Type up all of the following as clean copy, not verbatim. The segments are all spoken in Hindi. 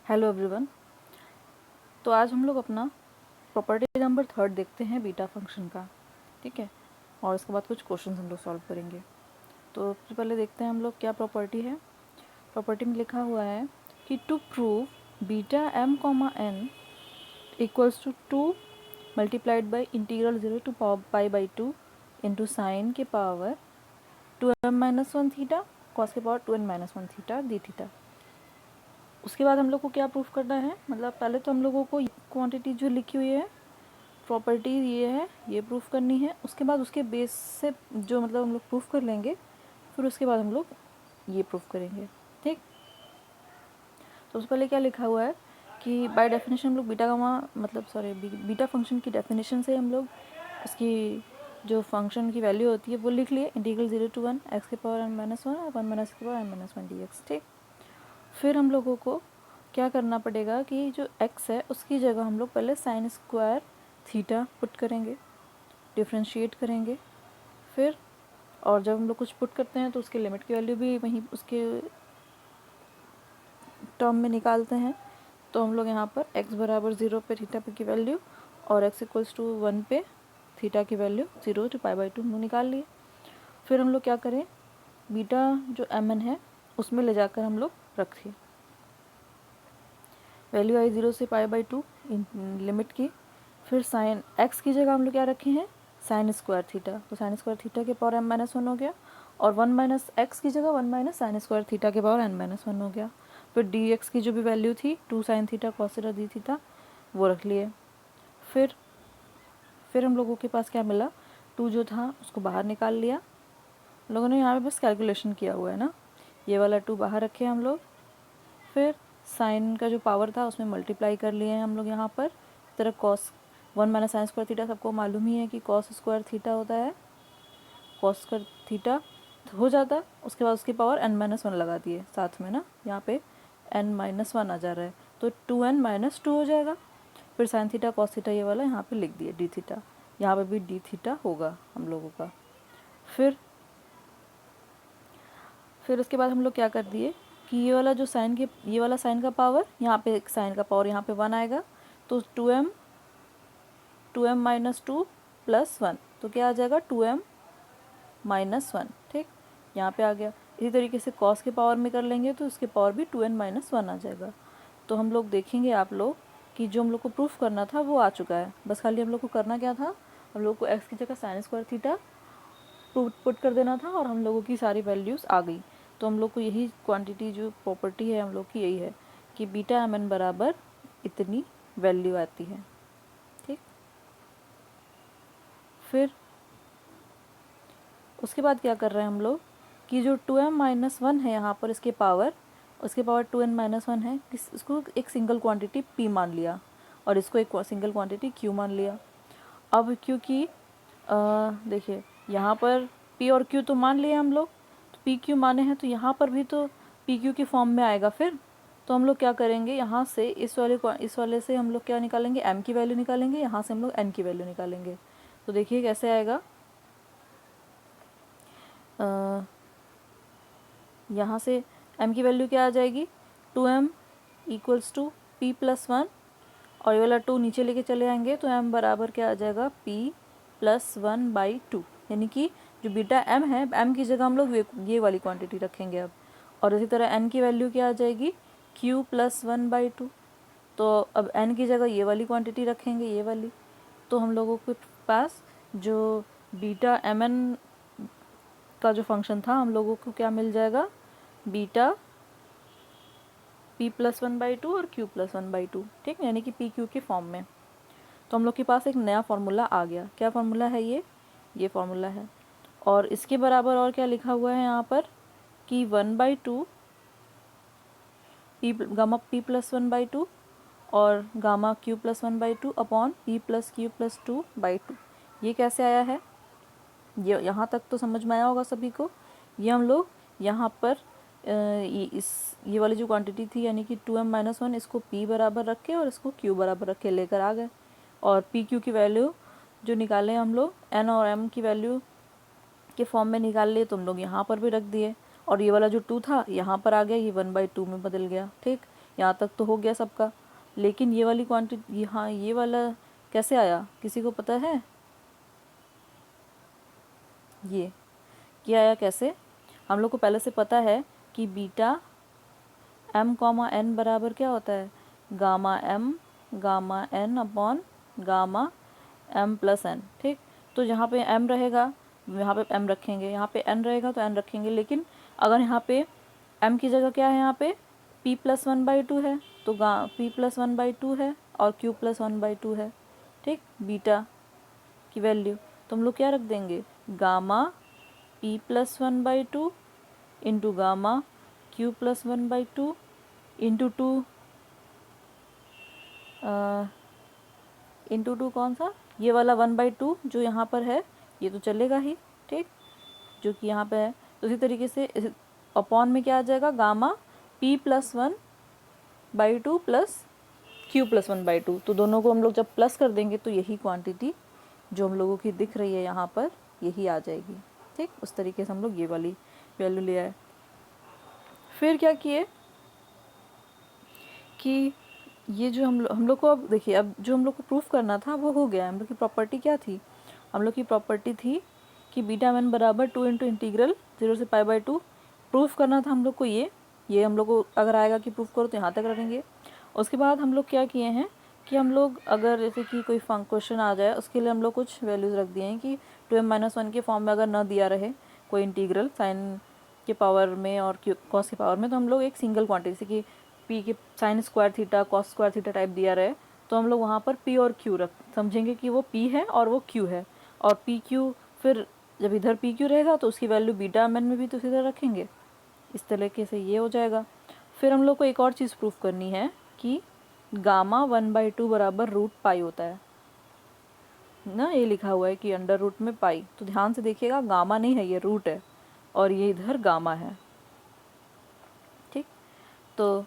Hello everyone. तो आज हम लोग अपना प्रॉपर्टी नंबर 3 देखते हैं बीटा फंक्शन का। ठीक है, और इसके बाद कुछ क्वेश्चन हम लोग सॉल्व करेंगे। तो सबसे पहले देखते हैं हम लोग क्या प्रॉपर्टी है। प्रॉपर्टी में लिखा हुआ है कि to prove beta m comma n equals to 2 multiplied by integral 0 to pi by 2 into sine के पावर 2m-1 थीटा कॉस के power 2n-1 theta d theta. उसके बाद हम लोग को क्या प्रूफ करना है, मतलब पहले तो हम लोगों को क्वांटिटी जो लिखी हुई है प्रॉपर्टी ये है, ये प्रूफ करनी है। उसके बाद उसके बेस से जो मतलब हम लोग प्रूफ कर लेंगे, फिर उसके बाद हम लोग ये प्रूफ करेंगे। ठीक, तो उससे पहले क्या लिखा हुआ है कि बाय डेफिनेशन हम लोग बीटा फंक्शन की डेफिनेशन से हम लोग उसकी जो फंक्शन की वैल्यू होती है वो लिख लिए, इंटीग्रल 0 to 1 x के पावर n-1 और 1 - x के पावर n-1 dx। ठीक, फिर हम लोगों को क्या करना पड़ेगा कि जो x है उसकी जगह हम लोग पहले साइन स्क्वायर थीटा पुट करेंगे, डिफ्रेंशिएट करेंगे। फिर और जब हम लोग कुछ पुट करते हैं तो उसके लिमिट की वैल्यू भी वहीं उसके टर्म में निकालते हैं। तो हम लोग यहाँ पर x बराबर 0 पे थीटा की वैल्यू और x इक्वल्स टू 1 पे थीटा की वैल्यू 0 to π/2 हम लोग निकाल लिए। फिर हम लोग क्या करें, बीटा जो mn है उसमें ले जाकर हम लोग रखिए, वैल्यू आई 0 से π/2 लिमिट की। फिर साइन x की जगह हम लोग क्या रखे हैं, साइन स्क्वायर थीटा, तो साइन स्क्वायर थीटा के पावर m-1 हो गया, और 1 - x की जगह 1 - साइन स्क्वायर थीटा के पावर n-1 हो गया। फिर dx की जो भी वैल्यू थी 2 sine theta cos theta d theta वो रख लिए। फिर हम लोगों के पास क्या मिला, 2 जो था उसको बाहर निकाल लिया। हम लोगों ने यहाँ पे बस कैलकुलेशन किया हुआ है ना, ये वाला 2 बाहर रखे हम लोग। फिर साइन का जो पावर था उसमें मल्टीप्लाई कर लिए हैं हम लोग यहाँ पर। इस तरह कॉस 1 - साइन स्क्वायर थीटा सबको मालूम ही है कि कॉस स्क्वायर थीटा होता है, कॉस स्क्वायर थीटा हो जाता। उसके बाद उसकी पावर n-1 लगा दिए साथ में ना, यहाँ पे n-1 आ जा रहा है तो 2n-2 हो जाएगा। फिर साइन थीटा कॉस थीटा ये वाला यहाँ पे लिख दिए डी थीटा, यहाँ पे भी डी थीटा होगा हम लोगों का। फिर उसके बाद हम लोग क्या कर दिए कि ये वाला साइन का पावर, यहाँ पे साइन का पावर यहाँ पे 1 आएगा, तो 2m - 2 + 1 तो क्या आ जाएगा 2m - 1। ठीक, यहाँ पे आ गया। इसी तरीके से कॉस के पावर में कर लेंगे तो उसके पावर भी 2n - 1 आ जाएगा। तो हम लोग देखेंगे आप लोग कि जो हम लोग को प्रूफ करना था वो आ चुका है। बस खाली हम लोग को करना क्या था, हम लोग को x की जगह साइन स्क्वायर थीटा पुट कर देना था और हम लोगों की सारी वैल्यूज़ आ गई। तो हम लोग को यही क्वांटिटी जो प्रॉपर्टी है हम लोग की यही है कि बीटा mn बराबर इतनी वैल्यू आती है। ठीक, फिर उसके बाद क्या कर रहे हैं हम लोग कि जो 2m-1 है यहाँ पर उसके पावर 2n-1 है, इसको एक सिंगल क्वांटिटी p मान लिया और इसको एक सिंगल क्वांटिटी q मान लिया। अब क्योंकि देखिए यहाँ पर p और q तो मान लिए हम लोग, तो p q माने हैं तो यहाँ पर भी तो p q की फॉर्म में आएगा। फिर तो हम लोग क्या करेंगे, यहाँ से इस वाले से हम लोग क्या निकालेंगे, m की वैल्यू निकालेंगे, यहाँ से हम लोग n की वैल्यू निकालेंगे। तो देखिए कैसे आएगा, यहाँ से m की वैल्यू क्या आ जाएगी 2m = p + 1 और ये वाला 2 नीचे लेके चले आएंगे तो m बराबर क्या आ जाएगा p + 1/2, यानी कि जो बीटा m है m की जगह हम लोग ये वाली क्वांटिटी रखेंगे अब। और इसी तरह n की वैल्यू क्या आ जाएगी q + 1/2, तो अब n की जगह ये वाली क्वांटिटी रखेंगे, ये वाली। तो हम लोगों के पास जो बीटा mn का जो फंक्शन था हम लोगों को क्या मिल जाएगा, बीटा p + 1/2 और q + 1/2। ठीक, यानी कि p q के फॉर्म में। तो हम लोग के पास एक नया फार्मूला आ गया। क्या फार्मूला है ये फार्मूला है। और इसके बराबर और क्या लिखा हुआ है यहाँ पर कि 1/2 गामा p + 1/2 और gamma q + 1/2 upon p + q + 2/2। ये कैसे आया है, ये यहाँ तक तो समझ में आया होगा सभी को। ये हम लोग यहाँ पर ये वाली जो क्वांटिटी थी यानी कि 2m - 1 इसको p बराबर रख के और इसको q बराबर रख के लेकर आ गए, और p q की वैल्यू जो निकाले हम लोग n और m की वैल्यू के फॉर्म में निकाल लिए, तो हम लोग यहाँ पर भी रख दिए। और ये वाला जो 2 था यहाँ पर आ गया, ये 1/2 में बदल गया। ठीक, यहाँ तक तो हो गया सबका, लेकिन ये वाली क्वांटिटी, हाँ ये वाला कैसे आया, किसी को पता है? ये क्या आया कैसे? हम लोग को पहले से पता है कि बीटा m कॉमा एन बराबर क्या होता है, gamma N upon gamma m plus n. ठीक, तो जहाँ पे m रहेगा यहाँ पे m रखेंगे, यहाँ पे n रहेगा तो n रखेंगे, लेकिन अगर यहाँ पे m की जगह क्या है, यहाँ पे p प्लस 1/2 है, तो p प्लस 1/2 है और q प्लस 1/2 है। ठीक, बीटा की वैल्यू तो हम लोग क्या रख देंगे, gamma p plus 1/2 into gamma q plus 1/2 into 2 कौन सा, ये वाला 1/2 जो यहाँ पर है, ये तो चलेगा ही। ठीक, जो कि यहाँ पे है, तो इसी तरीके से अपॉन में क्या आ जाएगा, gamma p plus 1/2 plus q plus 1/2। तो दोनों को हम लोग जब प्लस कर देंगे तो यही क्वांटिटी जो हम लोगों की दिख रही है यहाँ पर, यही आ जाएगी। ठीक, उस तरीके से हम लोग ये वाली वैल्यू ले आए। फिर क्या किए कि ये जो हम लोग को, अब देखिए, अब जो हम लोग को प्रूफ करना था वो हो गया। हम लोग की प्रॉपर्टी क्या थी, हम लोग की प्रॉपर्टी थी कि बीटा एन बराबर 2 इंटू इंटीग्रल 0 से π/2 प्रूफ करना था हम लोग को। ये हम लोग को अगर आएगा कि प्रूफ करो तो यहाँ तक रहेंगे। उसके बाद हम लोग क्या किए हैं कि हम लोग अगर जैसे कि कोई क्वेश्चन आ जाए, उसके लिए हम लोग कुछ वैल्यूज़ रख दिए हैं कि 2m-1 के फॉर्म में अगर ना दिया रहे कोई इंटीग्रल साइन के पावर में और कॉस के पावर में, तो हम लोग एक सिंगल क्वांटिटी जैसे कि p के sine square theta cos square theta type दिया रहे, तो हम लोग वहाँ पर p और q रख समझेंगे कि वो p है और वो q है, और p q, फिर जब इधर p q रहेगा तो उसकी वैल्यू बीटा एन में भी तो इसी तरह रखेंगे। इस तरीके से ये हो जाएगा। फिर हम लोग को एक और चीज़ प्रूफ करनी है कि गामा 1/2 बराबर रूट पाई होता है ना, ये लिखा हुआ है कि अंडर रूट में पाई, तो ध्यान से देखिएगा, गामा नहीं है, ये रूट है और ये इधर गामा है। ठीक, तो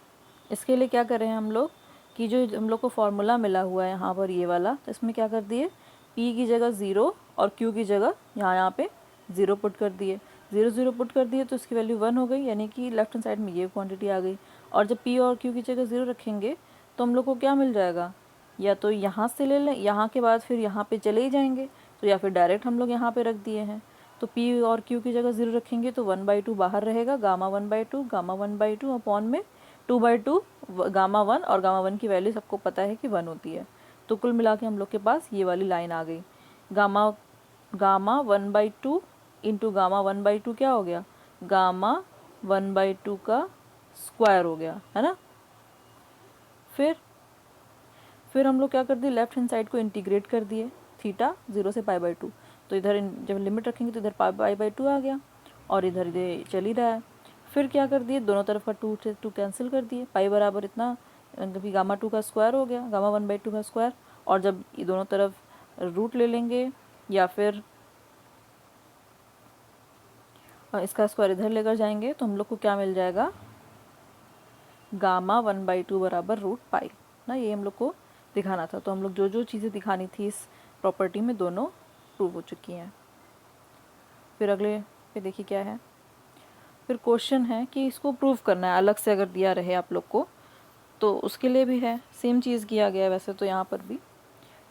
इसके लिए क्या करें हम लोग कि जो हम लोग को फॉर्मूला मिला हुआ है यहाँ पर ये वाला, तो इसमें क्या कर दिए, p की जगह 0 और q की जगह यहाँ पे 0 पुट कर दिए। 0 पुट कर दिए तो इसकी वैल्यू 1 हो गई, यानी कि लेफ्ट हैंड साइड में ये क्वांटिटी आ गई। और जब p और q की जगह 0 रखेंगे तो हम लोग को क्या मिल जाएगा, या तो यहाँ से ले लें, यहाँ के बाद फिर यहाँ पे चले ही जाएंगे, तो या फिर डायरेक्ट हम लोग यहाँ पे रख दिए हैं। तो p और q की जगह 0 रखेंगे तो 1/2 बाहर रहेगा, गामा 1/2 अपॉन में 2/2 गामा 1, और गामा 1 की वैल्यू सबको पता है कि 1 होती है। तो कुल मिला के हम लोग के पास ये वाली लाइन आ गई, गामा 1/2 इंटू गामा 1/2 क्या हो गया, गामा 1/2 का स्क्वायर हो गया, है ना। फिर हम लोग क्या कर दिए, लेफ्ट हैंड साइड को इंटीग्रेट कर दिए, थीटा 0 से π/2, तो इधर जब लिमिट रखेंगे तो इधर π/2 आ गया और इधर ये चल ही रहा है। फिर क्या कर दिए, दोनों तरफ का 2 से 2 कैंसिल कर दिए, पाई बराबर इतना, कभी गामा 2 का स्क्वायर हो गया, गामा 1/2 का स्क्वायर, और जब ये दोनों तरफ रूट ले लेंगे या फिर इसका स्क्वायर इधर लेकर जाएंगे तो हम लोग को क्या मिल जाएगा, गामा 1/2 बराबर रूट पाई ना। ये हम लोग को दिखाना था। तो हम लोग जो जो चीज़ें दिखानी थी इस प्रॉपर्टी में, दोनों प्रूव हो चुकी हैं। फिर अगले पे देखिए क्या है, फिर क्वेश्चन है कि इसको प्रूव करना है अलग से, अगर दिया रहे आप लोग को तो उसके लिए भी है, सेम चीज़ किया गया है वैसे तो। यहाँ पर भी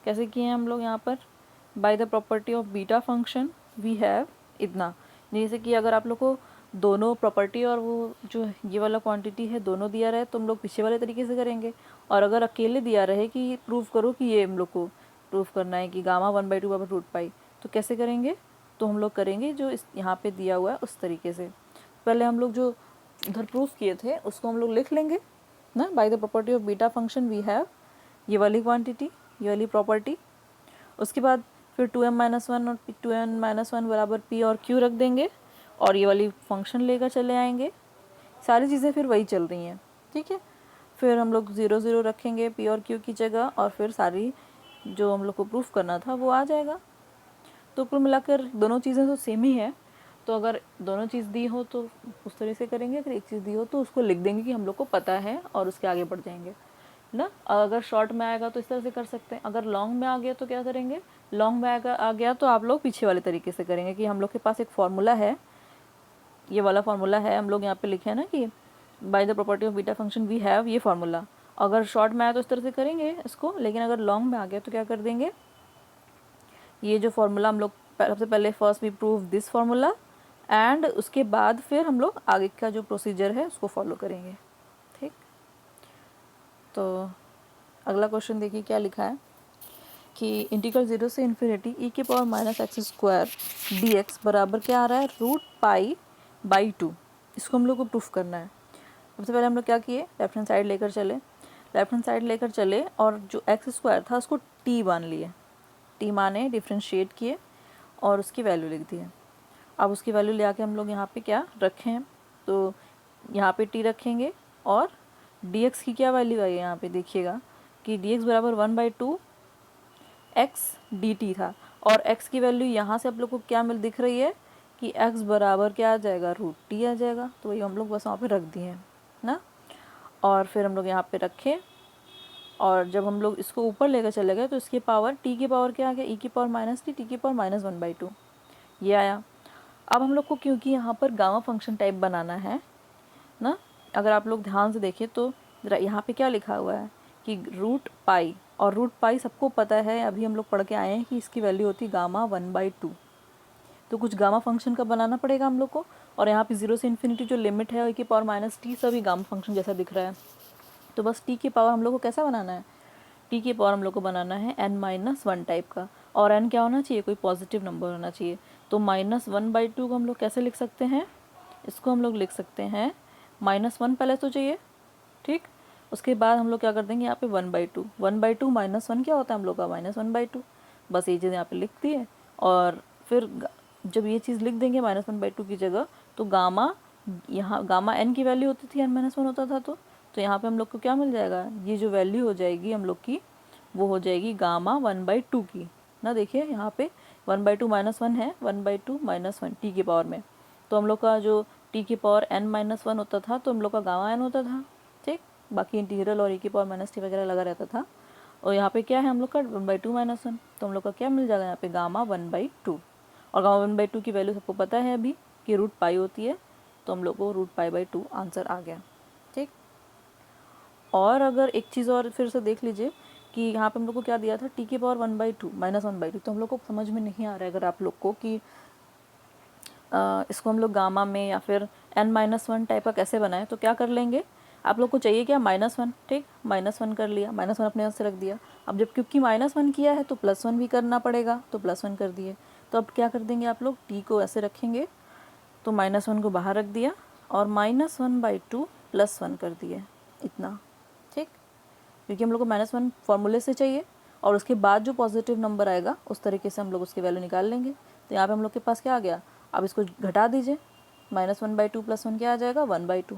कैसे किए हैं हम लोग, यहाँ पर by the property of beta function we have इतना, जैसे कि अगर आप लोग को दोनों प्रॉपर्टी और वो जो ये वाला क्वांटिटी है दोनों दिया रहे तो हम लोग पीछे वाले तरीके से करेंगे, और अगर अकेले दिया रहे कि प्रूव करो कि ये हम लोग को प्रूफ करना है कि गामा 1/2 बराबर रूट पाई, तो कैसे करेंगे, तो हम लोग करेंगे जो इस यहाँ पे दिया हुआ है उस तरीके से। पहले हम लोग जो उधर प्रूफ किए थे उसको हम लोग लिख लेंगे ना, by the property of beta function we have ये वाली क्वांटिटी, ये वाली प्रॉपर्टी। उसके बाद फिर 2m-1 और 2n-1 बराबर p और q रख देंगे और ये वाली फंक्शन लेकर चले आएंगे। सारी चीज़ें फिर वही चल रही हैं, ठीक है। फिर हम लोग 0 रखेंगे p और q की जगह, और फिर सारी जो हम लोग को प्रूफ करना था वो आ जाएगा। तो कुल मिलाकर दोनों चीज़ें तो सेम ही है, तो अगर दोनों चीज़ दी हो तो उस तरह से करेंगे, अगर एक चीज़ दी हो तो उसको लिख देंगे कि हम लोग को पता है और उसके आगे बढ़ जाएंगे ना। अगर शॉर्ट में आएगा तो इस तरह से कर सकते हैं, अगर लॉन्ग में आ गया तो क्या करेंगे, लॉन्ग में आ गया तो आप लोग पीछे वाले तरीके से करेंगे कि हम लोग के पास एक फार्मूला है, ये वाला फार्मूला है, हम लोग यहाँ पे लिखे हैं ना कि by the property of beta function we have ये फार्मूला। अगर शॉर्ट में आया तो इस तरह से करेंगे इसको, लेकिन अगर लॉन्ग में आ गया तो क्या कर देंगे, ये जो फार्मूला हम लोग सबसे पहले first we prove this formula and उसके बाद फिर हम लोग आगे का जो प्रोसीजर है उसको फॉलो करेंगे। ठीक, तो अगला क्वेश्चन देखिए क्या लिखा है कि इंटीग्रल 0 से इन्फिनिटी ई के power minus x square D x बराबर क्या आ रहा है, रूट पाई बाई 2। इसको हम लोग को प्रूफ करना है। सबसे पहले हम लोग क्या किए, लेफ्ट हैंड साइड लेकर चले और जो एक्स स्क्वायर था उसको टी मान लिए, टी माने डिफ्रेंशिएट किए और उसकी वैल्यू लिख दिए। अब उसकी वैल्यू ले आके हम लोग यहाँ पे क्या रखें, तो यहाँ पे टी रखेंगे और dx की क्या वैल्यू आई है यहाँ पे देखिएगा कि dx बराबर 1/2 x dt था और x की वैल्यू यहाँ से आप लोग को क्या मिल दिख रही है कि x बराबर क्या आ जाएगा, रूट टी आ जाएगा। तो वही हम लोग बस वहाँ पे रख दिए हैं ना, और फिर हम लोग यहाँ पे रखे और जब हम लोग इसको ऊपर लेकर चले गए तो इसकी पावर टी की पावर क्या आ गया, ई की पावर माइनस टी की पावर माइनस 1/2 ये आया। अब हम लोग को क्योंकि यहाँ पर गामा फंक्शन टाइप बनाना है ना, अगर आप लोग ध्यान से देखें तो ज़रा यहाँ पे क्या लिखा हुआ है कि रूट पाई, और रूट पाई सबको पता है, अभी हम लोग पढ़ के आए हैं कि इसकी वैल्यू होती है गामा 1/2। तो कुछ गामा फंक्शन का बनाना पड़ेगा हम लोग को, और यहाँ पे 0 से इन्फिनिटी जो लिमिट है की पावर माइनस टी सभी गामा फंक्शन जैसा दिख रहा है। तो बस टी की पावर हम लोग को कैसा बनाना है, टी की पावर हम लोग को बनाना है n-1 टाइप का, और n क्या होना चाहिए, कोई पॉजिटिव नंबर होना चाहिए। तो -1/2 को हम लोग कैसे लिख सकते हैं, इसको हम लोग लिख सकते हैं -1 पहले तो चाहिए, ठीक। उसके बाद हम लोग क्या कर देंगे यहाँ पे 1/2, 1/2 -1 क्या होता है हम लोग का -1/2, बस ये चीज़ यहाँ पे लिख दिए। और फिर जब ये चीज़ लिख देंगे -1/2 की जगह, तो गामा यहाँ गामा n की वैल्यू होती थी n-1 होता था, तो यहाँ पे हम लोग को क्या मिल जाएगा, ये जो वैल्यू हो जाएगी हम लोग की वो हो जाएगी गामा 1/2 की ना। देखिए यहाँ पे 1/2 -1 है, 1/2 -1 टी की पावर में, तो हम लोग का जो टी की पावर n-1 होता था तो हम लोग का गामा n होता था, ठीक। बाकी इंटीग्रल और ई की पावर माइनस टी वगैरह लगा रहता था। और यहाँ पे क्या है हम लोग का 1/2 -1, तो हम लोग का क्या मिल जाएगा यहाँ पे गामा 1/2, और गामा 1/2 की वैल्यू सबको पता है अभी कि रूट पाई होती है, तो हम लोग को रूट पाई/2 आंसर आ गया, ठीक। और अगर एक चीज़ और फिर से देख लीजिए कि यहाँ पे हम लोग को क्या दिया था, टी की पावर 1/2 -1/2, तो हम लोग को समझ में नहीं आ रहा है अगर आप लोग को कि इसको हम लोग गामा में या फिर n-1 टाइप का कैसे बनाए, तो क्या कर लेंगे, आप लोग को चाहिए क्या -1, ठीक, -1 कर लिया, -1 अपने यहाँ से रख दिया। अब जब क्योंकि -1 किया है तो +1 भी करना पड़ेगा, तो +1 कर दिए। तो अब क्या कर देंगे आप लोग, टी को ऐसे रखेंगे, तो -1 को बाहर रख दिया और -1/2 +1 कर दिए, इतना, ठीक। क्योंकि हम लोग को -1 फॉर्मूले से चाहिए और उसके बाद जो पॉजिटिव नंबर आएगा उस तरीके से हम लोग उसकी वैल्यू निकाल लेंगे। तो यहाँ पे हम लोग के पास क्या आ गया, अब इसको घटा दीजिए, -1/2 +1 क्या आ जाएगा 1/2,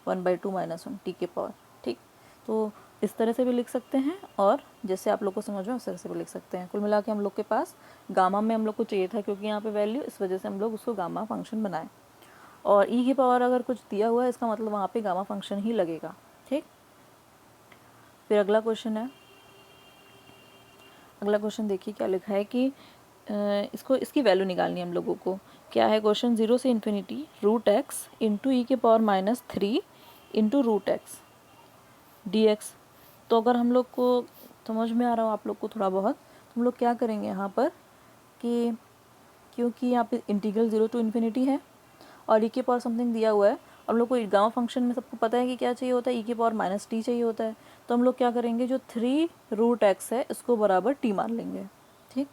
1/2 -1 टी के पावर, ठीक। तो इस तरह से भी लिख सकते हैं और जैसे आप लोग को समझ में उस तरह से भी लिख सकते हैं। कुल मिला के हम लोग के पास गामा में हम लोग को चाहिए था क्योंकि यहाँ पे वैल्यू, इस वजह से हम लोग उसको गामा फंक्शन बनाए। और ई की पावर अगर कुछ दिया हुआ है इसका मतलब वहाँ पे गामा फंक्शन ही लगेगा, ठीक। फिर अगला क्वेश्चन है, अगला क्वेश्चन देखिए क्या लिखा है कि इसकी वैल्यू निकालनी है हम लोगों को। क्या है क्वेश्चन, 0 से इन्फिनिटी √x इंटू ई के पावर -3 इंटू √x dx। तो अगर हम लोग को समझ में आ रहा हो आप लोग को थोड़ा बहुत, तो हम लोग क्या करेंगे यहाँ पर कि क्योंकि यहाँ पे इंटीग्रल 0 टू इन्फिनिटी है और ई के पावर समथिंग दिया हुआ है, हम लोग को गामा फंक्शन में सबको पता है कि क्या चाहिए होता है, ई के पावर -t चाहिए होता है। तो हम लोग क्या करेंगे, जो 3√x है इसको बराबर t मान लेंगे, ठीक।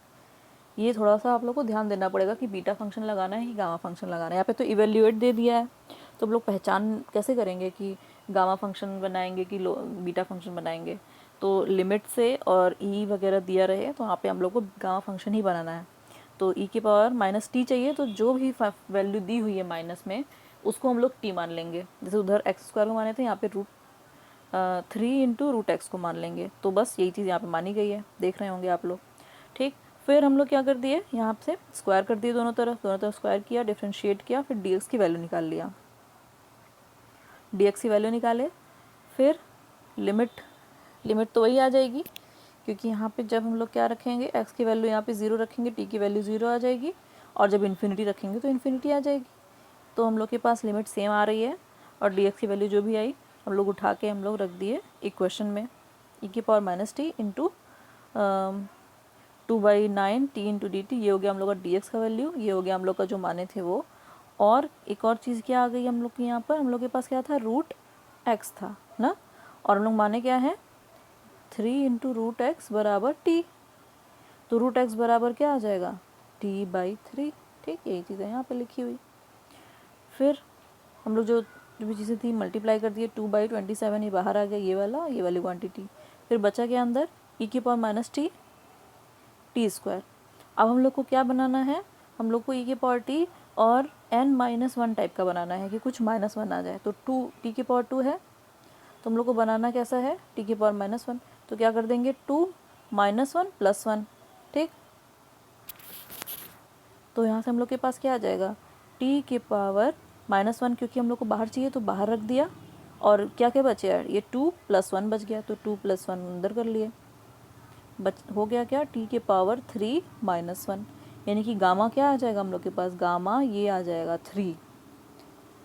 ये थोड़ा सा आप लोग को ध्यान देना पड़ेगा कि बीटा फंक्शन लगाना है कि गामा फंक्शन लगाना है। यहाँ पे तो इवेल्यूएट दे दिया है, तो हम लोग पहचान कैसे करेंगे कि गामा फंक्शन बनाएंगे कि बीटा फंक्शन बनाएंगे। तो लिमिट से और ई वगैरह दिया रहे तो वहाँ पे हम लोग को गामा फंक्शन ही बनाना है। तो ई की पावर -t चाहिए, तो जो भी वैल्यू दी हुई है माइनस में उसको हम लोग t मान लेंगे। जैसे उधर x² को माने थे, यहाँ पे 3 इंटू √x को मान लेंगे। तो बस यही चीज़ यहाँ पे मानी गई है, देख रहे होंगे आप लोग, ठीक। फिर हम लोग क्या कर दिए, यहाँ से स्क्वायर कर दिए दोनों तरफ स्क्वायर किया, डिफ्रेंशिएट किया, फिर dx की वैल्यू निकाल लिया, dx की वैल्यू निकाले। फिर लिमिट तो वही आ जाएगी क्योंकि यहाँ पे जब हम लोग क्या रखेंगे, x की वैल्यू यहाँ पे 0 रखेंगे, t की वैल्यू 0 आ जाएगी, और जब इन्फिनिटी रखेंगे तो इन्फिनिटी आ जाएगी। तो हम लोग के पास लिमिट सेम आ रही है। और डी एक्स की वैल्यू जो भी आई हम लोग उठा के हम लोग रख दिए इक्वेशन में, ई की power minus T into 2/9 T into D T, ये हो गया हम लोग का डी एक्स का वैल्यू, ये हो गया हम लोग का जो माने थे वो। और एक और चीज़ क्या आ गई हम लोग के यहाँ पर, हम लोग के पास क्या था, रूट एक्स था ना, और हम लोग माने क्या है 3 इंटू रूट एक्स बराबर टी, तो रूट एक्स बराबर क्या आ जाएगा t/3। ठीक, यही चीज़ है यहाँ पे लिखी हुई। फिर हम लोग जो भी चीज़ें थी मल्टीप्लाई कर दिए, 2/27 ये बाहर आ गया, ये वाली क्वांटिटी। फिर बचा क्या अंदर, ई की power minus T T square. अब हम लोग को क्या बनाना है, हम लोग को ई की पावर टी और n-1 टाइप का बनाना है कि कुछ -1 आ जाए। तो 2 टी की पावर 2 है, तो हम लोग को बनाना कैसा है, टी की पावर -1। तो क्या कर देंगे 2 -1 + 1। ठीक, तो यहाँ से हम लोग के पास क्या आ जाएगा, टी की पावर -1, क्योंकि हम लोग को बाहर चाहिए तो बाहर रख दिया, और क्या क्या बचे यार, ये 2 + 1 बच गया, तो 2 + 1 अंदर कर लिए, हो गया क्या, टी की पावर 3 -1, यानी कि गामा क्या आ जाएगा हम लोग के पास, गामा ये आ जाएगा 3।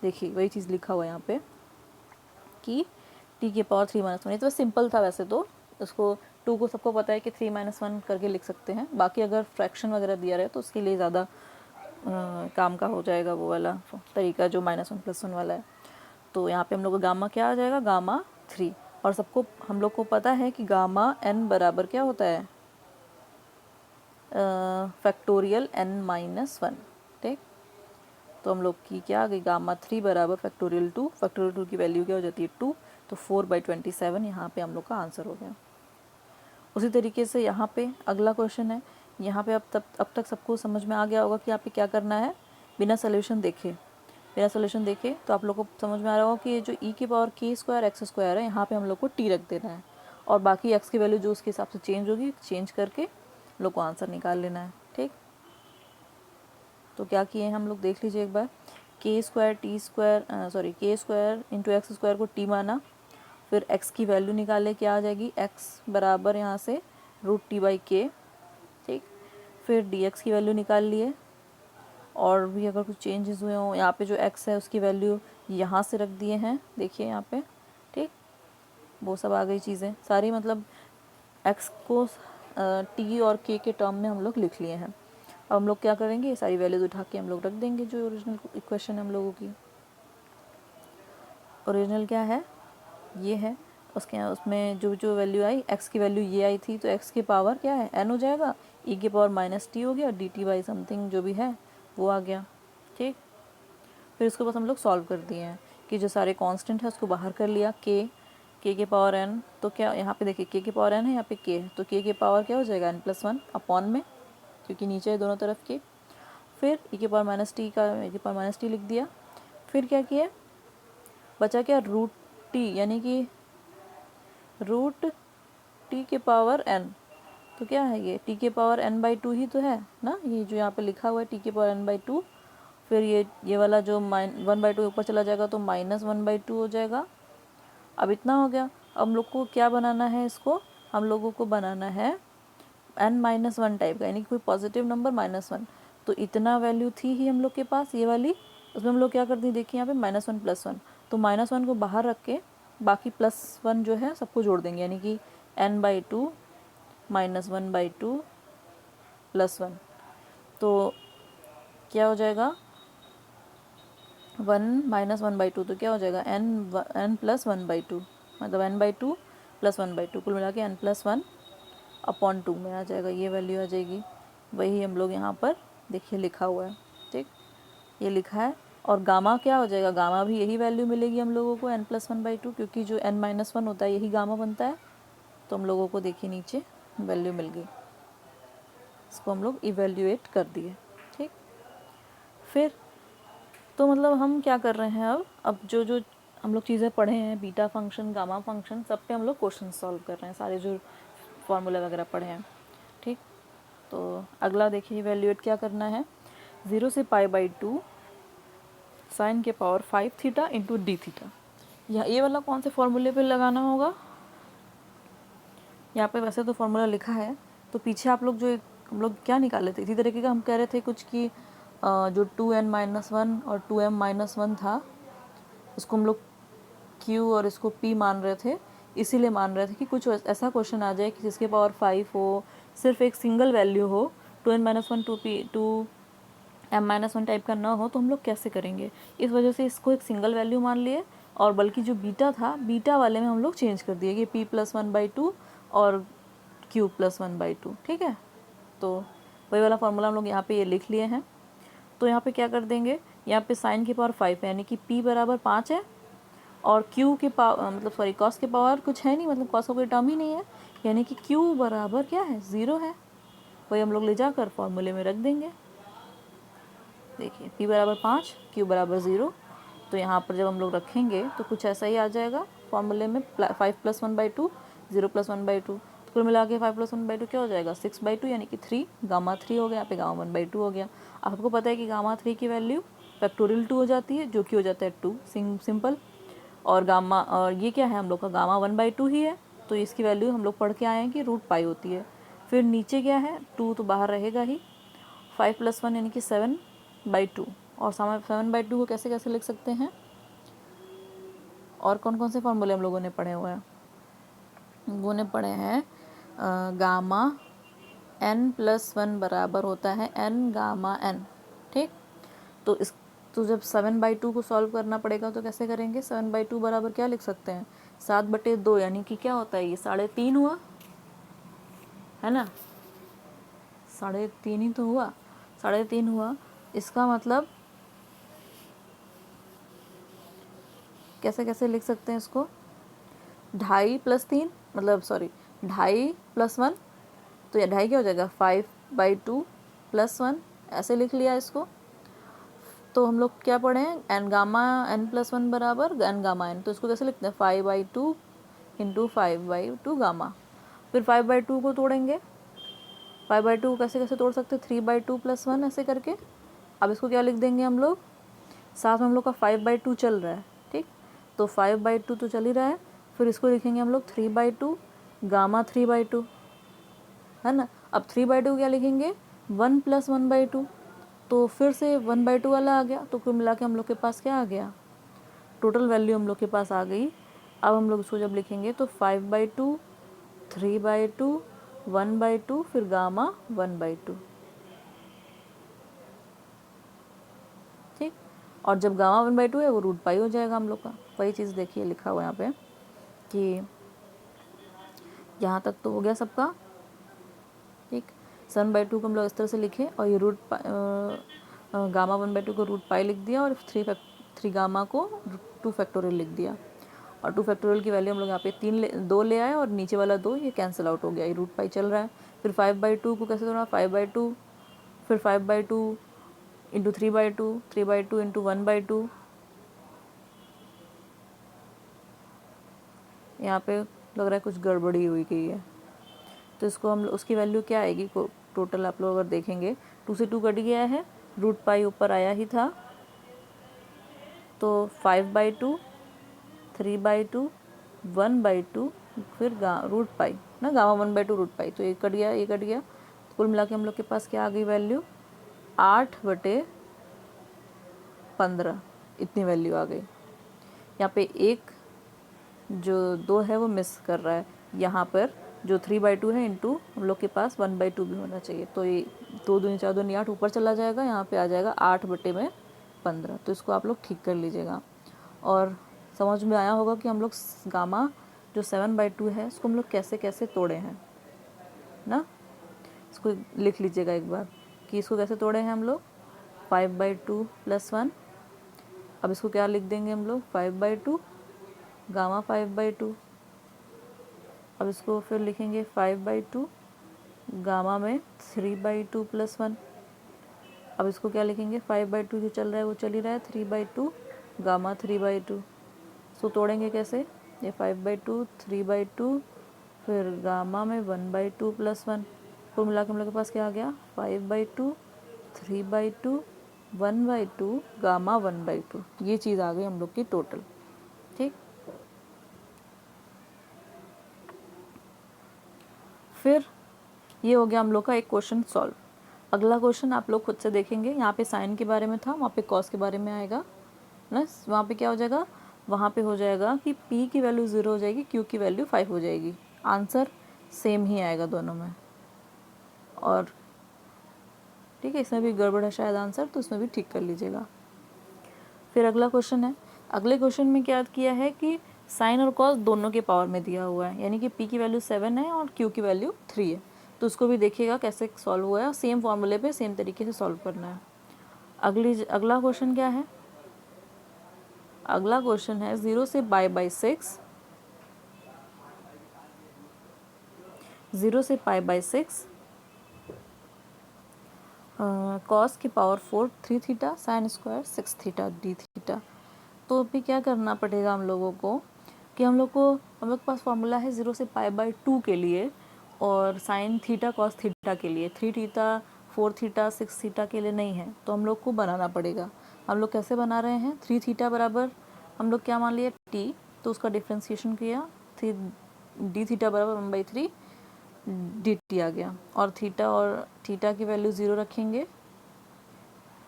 देखिए वही चीज़ लिखा हुआ है यहाँ पे कि टी की पावर 3 -1। ये तो सिंपल था वैसे तो, उसको 2 को सबको पता है कि 3 -1 करके लिख सकते हैं। बाकी अगर फ्रैक्शन वगैरह दिया रहे तो उसके लिए ज़्यादा काम का हो जाएगा वो वाला तरीका जो -1 + 1 वाला है। तो यहाँ पे हम लोग का गामा क्या आ जाएगा, गामा 3। और सबको हम लोग को पता है कि गामा n बराबर क्या होता है, फैक्टोरियल n-1। ठीक, तो हम लोग की क्या आ गई, गामा 3 बराबर फैक्टोरियल 2, फैक्टोरियल 2 की वैल्यू क्या हो जाती है 2, तो 4/27 यहाँ पे हम लोग का आंसर हो गया। उसी तरीके से यहाँ पे अगला क्वेश्चन है, यहाँ पे अब तक सबको समझ में आ गया होगा कि यहाँ पे क्या करना है, बिना सोल्यूशन देखे तो आप लोग को समझ में आ रहा होगा कि ये जो ई की power k square x square है, यहाँ पे हम लोग को t रख देना है, और बाकी x की वैल्यू जो उसके हिसाब से चेंज होगी, चेंज करके लोग को आंसर निकाल लेना है। ठीक, तो क्या किए हैं हम लोग देख लीजिए एक बार, k square k square into x square को t माना, फिर x की वैल्यू निकाले, क्या आ जाएगी, x बराबर यहाँ से √t/k। ठीक, फिर dx की वैल्यू निकाल लिए, और भी अगर कुछ चेंजेस हुए हों, यहाँ पे जो x है उसकी वैल्यू यहाँ से रख दिए हैं, देखिए यहाँ पे। ठीक, वो सब आ गई चीज़ें सारी, मतलब x को t और k के टर्म में हम लोग लिख लिए हैं। अब हम लोग क्या करेंगे, ये सारी वैल्यूज उठा के हम लोग रख देंगे जो ओरिजिनल इक्वेशन है हम लोगों की। ओरिजिनल क्या है, ये है, उसमें जो जो वैल्यू आई, x की वैल्यू ये आई थी, तो x की पावर क्या है, n हो जाएगा, e की पावर -t हो गया, dt/ समथिंग जो भी है वो आ गया। ठीक, फिर उसके बाद हम लोग सॉल्व कर दिए हैं कि जो सारे कांस्टेंट है उसको बाहर कर लिया, k की पावर n, तो क्या यहाँ पे देखिए k की पावर n है, यहाँ पे k है, तो k की पावर क्या हो जाएगा n+1 अपॉन में, क्योंकि नीचे है दोनों तरफ k। फिर e की पावर -t लिख दिया। फिर क्या किया, बचा क्या, √t, यानी कि √t की पावर n, तो क्या है ये t की पावर n/2 ही तो है ना, ये जो यहाँ पे लिखा हुआ है t की पावर n/2। फिर ये वाला जो 1/2 ऊपर चला जाएगा तो -1/2 हो जाएगा। अब इतना हो गया। अब हम लोग को क्या बनाना है, इसको हम लोगों को बनाना है n-1 टाइप का, यानी कि कोई पॉजिटिव नंबर -1। तो इतना वैल्यू थी ही हम लोग के पास ये वाली, उसमें हम लोग क्या कर दी, देखिए यहाँ पे -1 + 1, तो -1 को बाहर रख के बाकी +1 जो है सबको जोड़ देंगे, यानी कि n/2 -1/2 +1, तो क्या हो जाएगा 1 -1/2, तो क्या हो जाएगा n + 1/2, मतलब n/2 + 1/2, कुल मिला के n+1 अपॉन 2 में आ जाएगा, ये वैल्यू आ जाएगी। वही हम लोग यहाँ पर देखिए लिखा हुआ है। ठीक, ये लिखा है, और गामा क्या हो जाएगा, गामा भी यही वैल्यू मिलेगी हम लोगों को n+1/2, क्योंकि जो n-1 होता है यही गामा बनता है। तो हम लोगों को देखिए नीचे वैल्यू मिल गई, इसको हम लोग इवेल्यूएट कर दिए। ठीक, फिर तो मतलब हम क्या कर रहे हैं, अब जो जो हम लोग चीज़ें पढ़े हैं, बीटा फंक्शन, गामा फंक्शन, सब पे हम लोग क्वेश्चन सॉल्व कर रहे हैं, सारे जो फार्मूला वगैरह पढ़े हैं। ठीक, तो अगला देखिए इवेल्यूएट क्या करना है, 0 से π/2 sin के power 5 theta into D theta. ये वाला कौन से फॉर्मूले पे लगाना होगा, यहाँ पे वैसे तो फॉर्मूला लिखा है, तो पीछे आप लोग जो हम लोग क्या निकाले थे, इसी तरीके का हम कह रहे थे कुछ कि जो 2n-1 और 2m-1 था, उसको हम लोग Q और इसको P मान रहे थे, इसीलिए मान रहे थे कि कुछ ऐसा क्वेश्चन आ जाए कि जिसके पावर 5 हो, सिर्फ एक सिंगल वैल्यू हो, 2n-1 2m-1 टाइप का ना हो, तो हम लोग कैसे करेंगे। इस वजह से इसको एक सिंगल वैल्यू मान लिए, और बल्कि जो बीटा था, बीटा वाले में हम लोग चेंज कर दिए कि P+1/2 और Q+1/2। ठीक है, तो वही वाला फॉर्मूला हम लोग यहाँ पे ये लिख लिए हैं। तो यहाँ पे क्या कर देंगे, यहाँ पे साइन की पावर 5 है, यानी कि P बराबर 5 है, और Q के पावर मतलब सॉरी कॉस के पावर कुछ है नहीं, मतलब कॉस का कोई टर्म ही नहीं है, यानी कि Q बराबर क्या है, 0 है। वही हम लोग ले जाकर फॉर्मूले में रख देंगे। देखिए P बराबर 5, Q बराबर 0, तो यहाँ पर जब हम लोग रखेंगे तो कुछ ऐसा ही आ जाएगा फॉर्मूले में, 5+1/2, 0+1/2, तो कुल मिला के 5+1/2 क्या हो जाएगा, 6/2, यानी कि 3 गामा 3 हो गया, यहाँ पे गामा 1/2 हो गया। आपको पता है कि गामा 3 की वैल्यू फैक्टोरियल 2 हो जाती है, जो कि हो जाता है 2 सिंपल, और गामा, और ये क्या है हम लोग का गामा 1/2 ही है, तो इसकी वैल्यू हम लोग पढ़ के आए हैं कि √π होती है। फिर नीचे क्या है, 2 तो बाहर रहेगा ही, 5+1 यानी कि 7/2, और 7/2 को कैसे कैसे लिख सकते हैं, और कौन कौन से फॉर्मूले हम लोगों ने पढ़े हुए हैं, वो ने पढ़े हैं गामा n+1 बराबर होता है n गामा n। ठीक, तो इस तो जब 7/2 को सॉल्व करना पड़ेगा तो कैसे करेंगे, 7/2 बराबर क्या लिख सकते हैं, 7/2, यानी कि क्या होता है, ये 3.5 हुआ है ना, 3.5 ही तो हुआ, 3.5 हुआ। इसका मतलब कैसे कैसे लिख सकते हैं इसको, 2.5+3 मतलब सॉरी 2.5+1, तो ये 2.5 क्या हो जाएगा, 5/2 +1, ऐसे लिख लिया इसको। तो हम लोग क्या पढ़े हैं, n गामा n+1 बराबर n गामा n, तो इसको कैसे लिखते हैं, 5/2 × 5/2 गामा। फिर 5/2 को तोड़ेंगे, 5/2 को कैसे कैसे तोड़ सकते हैं, 3/2 + 1 ऐसे करके। अब इसको क्या लिख देंगे हम लोग, साथ में हम लोग का 5/2 चल रहा है, ठीक, तो 5/2 तो चल ही रहा है, फिर इसको लिखेंगे हम लोग 3/2 गामा 3/2, है ना। अब 3/2 क्या लिखेंगे, 1 + 1/2, तो फिर से 1/2 वाला आ गया, तो कुल मिला के हम लोग के पास क्या आ गया, टोटल वैल्यू हम लोग के पास आ गई। अब हम लोग इसको जब लिखेंगे तो 5/2, 3/2, 1/2, फिर गामा 1/2। ठीक, और जब गामा 1/2 है वो √π हो जाएगा हम लोग का। वही चीज़ देखिए लिखा हुआ यहाँ पे कि यहाँ तक तो हो गया सबका। ठीक, 7/2 को हम लोग इस तरह से लिखे, और ये गामा 1/2 को √π लिख दिया, और 3 गामा को 2 फैक्टोरियल लिख दिया, और 2 फैक्टोरियल की वैल्यू हम लोग यहाँ पे 2 ले आए, और नीचे वाला 2 ये कैंसिल आउट हो गया, ये √π चल रहा है। फिर 5/2 को कैसे तोड़ा, 5/2, फिर 5/2 × 3/2, 3/2 × 1/2, यहाँ पे लग रहा है कुछ गड़बड़ी हुई गई है, तो इसको हम उसकी वैल्यू क्या आएगी, टोटल आप लोग अगर देखेंगे 2 से 2 कट गया है, √π ऊपर आया ही था, तो 5/2, 3/2, 1/2, फिर √π ना, गामा 1/2 √π, तो ये कट गया, ये कट गया, तो कुल मिला के हम लोग के पास क्या आ गई वैल्यू, 8/15, इतनी वैल्यू आ गई। यहाँ पे एक जो 2 है वो मिस कर रहा है, यहाँ पर जो 3/2 है इंटू हम लोग के पास 1/2 भी होना चाहिए, तो ये 2 दूनी 4 दूनी 8 ऊपर चला जाएगा, यहाँ पे आ जाएगा 8/15, तो इसको आप लोग ठीक कर लीजिएगा। और समझ में आया होगा कि हम लोग गामा जो 7/2 है इसको हम लोग कैसे कैसे तोड़े हैं ना, इसको लिख लीजिएगा एक बार कि इसको कैसे तोड़े हैं हम लोग, 5/2 + 1, अब इसको क्या लिख देंगे हम लोग, 5/2 गामा 5/2, अब इसको फिर लिखेंगे 5/2 गामा में 3/2 + 1, अब इसको क्या लिखेंगे, 5/2 जो चल रहा है वो चल ही रहा है, 3/2 गामा 3/2, इसको तोड़ेंगे कैसे, ये 5/2, 3/2, फिर गामा में 1/2 + 1, कुल मिला के हम लोग के पास क्या आ गया, 5/2, 3/2, 1/2, गामा 1/2, ये चीज़ आ गई हम लोग की टोटल। ठीक, फिर ये हो गया हम लोग का एक क्वेश्चन सॉल्व। अगला क्वेश्चन आप लोग खुद से देखेंगे, यहाँ पे साइन के बारे में था, वहाँ पे कॉस के बारे में आएगा ना, वहाँ पे क्या हो जाएगा, वहाँ पे हो जाएगा कि p की वैल्यू 0 हो जाएगी, q की वैल्यू 5 हो जाएगी। आंसर सेम ही आएगा दोनों में। और ठीक है, इसमें भी गड़बड़ है शायद आंसर, तो इसमें भी ठीक कर लीजिएगा। फिर अगला क्वेश्चन है। अगले क्वेश्चन में क्या किया है कि साइन और कॉस दोनों के पावर में दिया हुआ है, यानी कि p की वैल्यू 7 है और q की वैल्यू 3 है। तो उसको भी देखिएगा कैसे सॉल्व हुआ है, सेम फॉर्मूले पे सेम तरीके से सॉल्व करना है। अगला क्वेश्चन क्या है? अगला क्वेश्चन है 0 से π/6, 0 से π/6 कॉस की power 4 3 theta sine square 6 theta d theta. तो अभी क्या करना पड़ेगा हम लोगों को कि हम लोग के पास फॉर्मूला है 0 से π/2 के लिए और साइन थीटा कॉस थीटा के लिए, 3 थीटा 4 थीटा 6 थीटा के लिए नहीं है, तो हम लोग को बनाना पड़ेगा। हम लोग कैसे बना रहे हैं? 3 थीटा बराबर हम लोग क्या मान लिया t, तो उसका डिफ्रेंसिएशन किया, डी थीटा बराबर 1/3 डी टी आ गया। और थीटा की वैल्यू 0 रखेंगे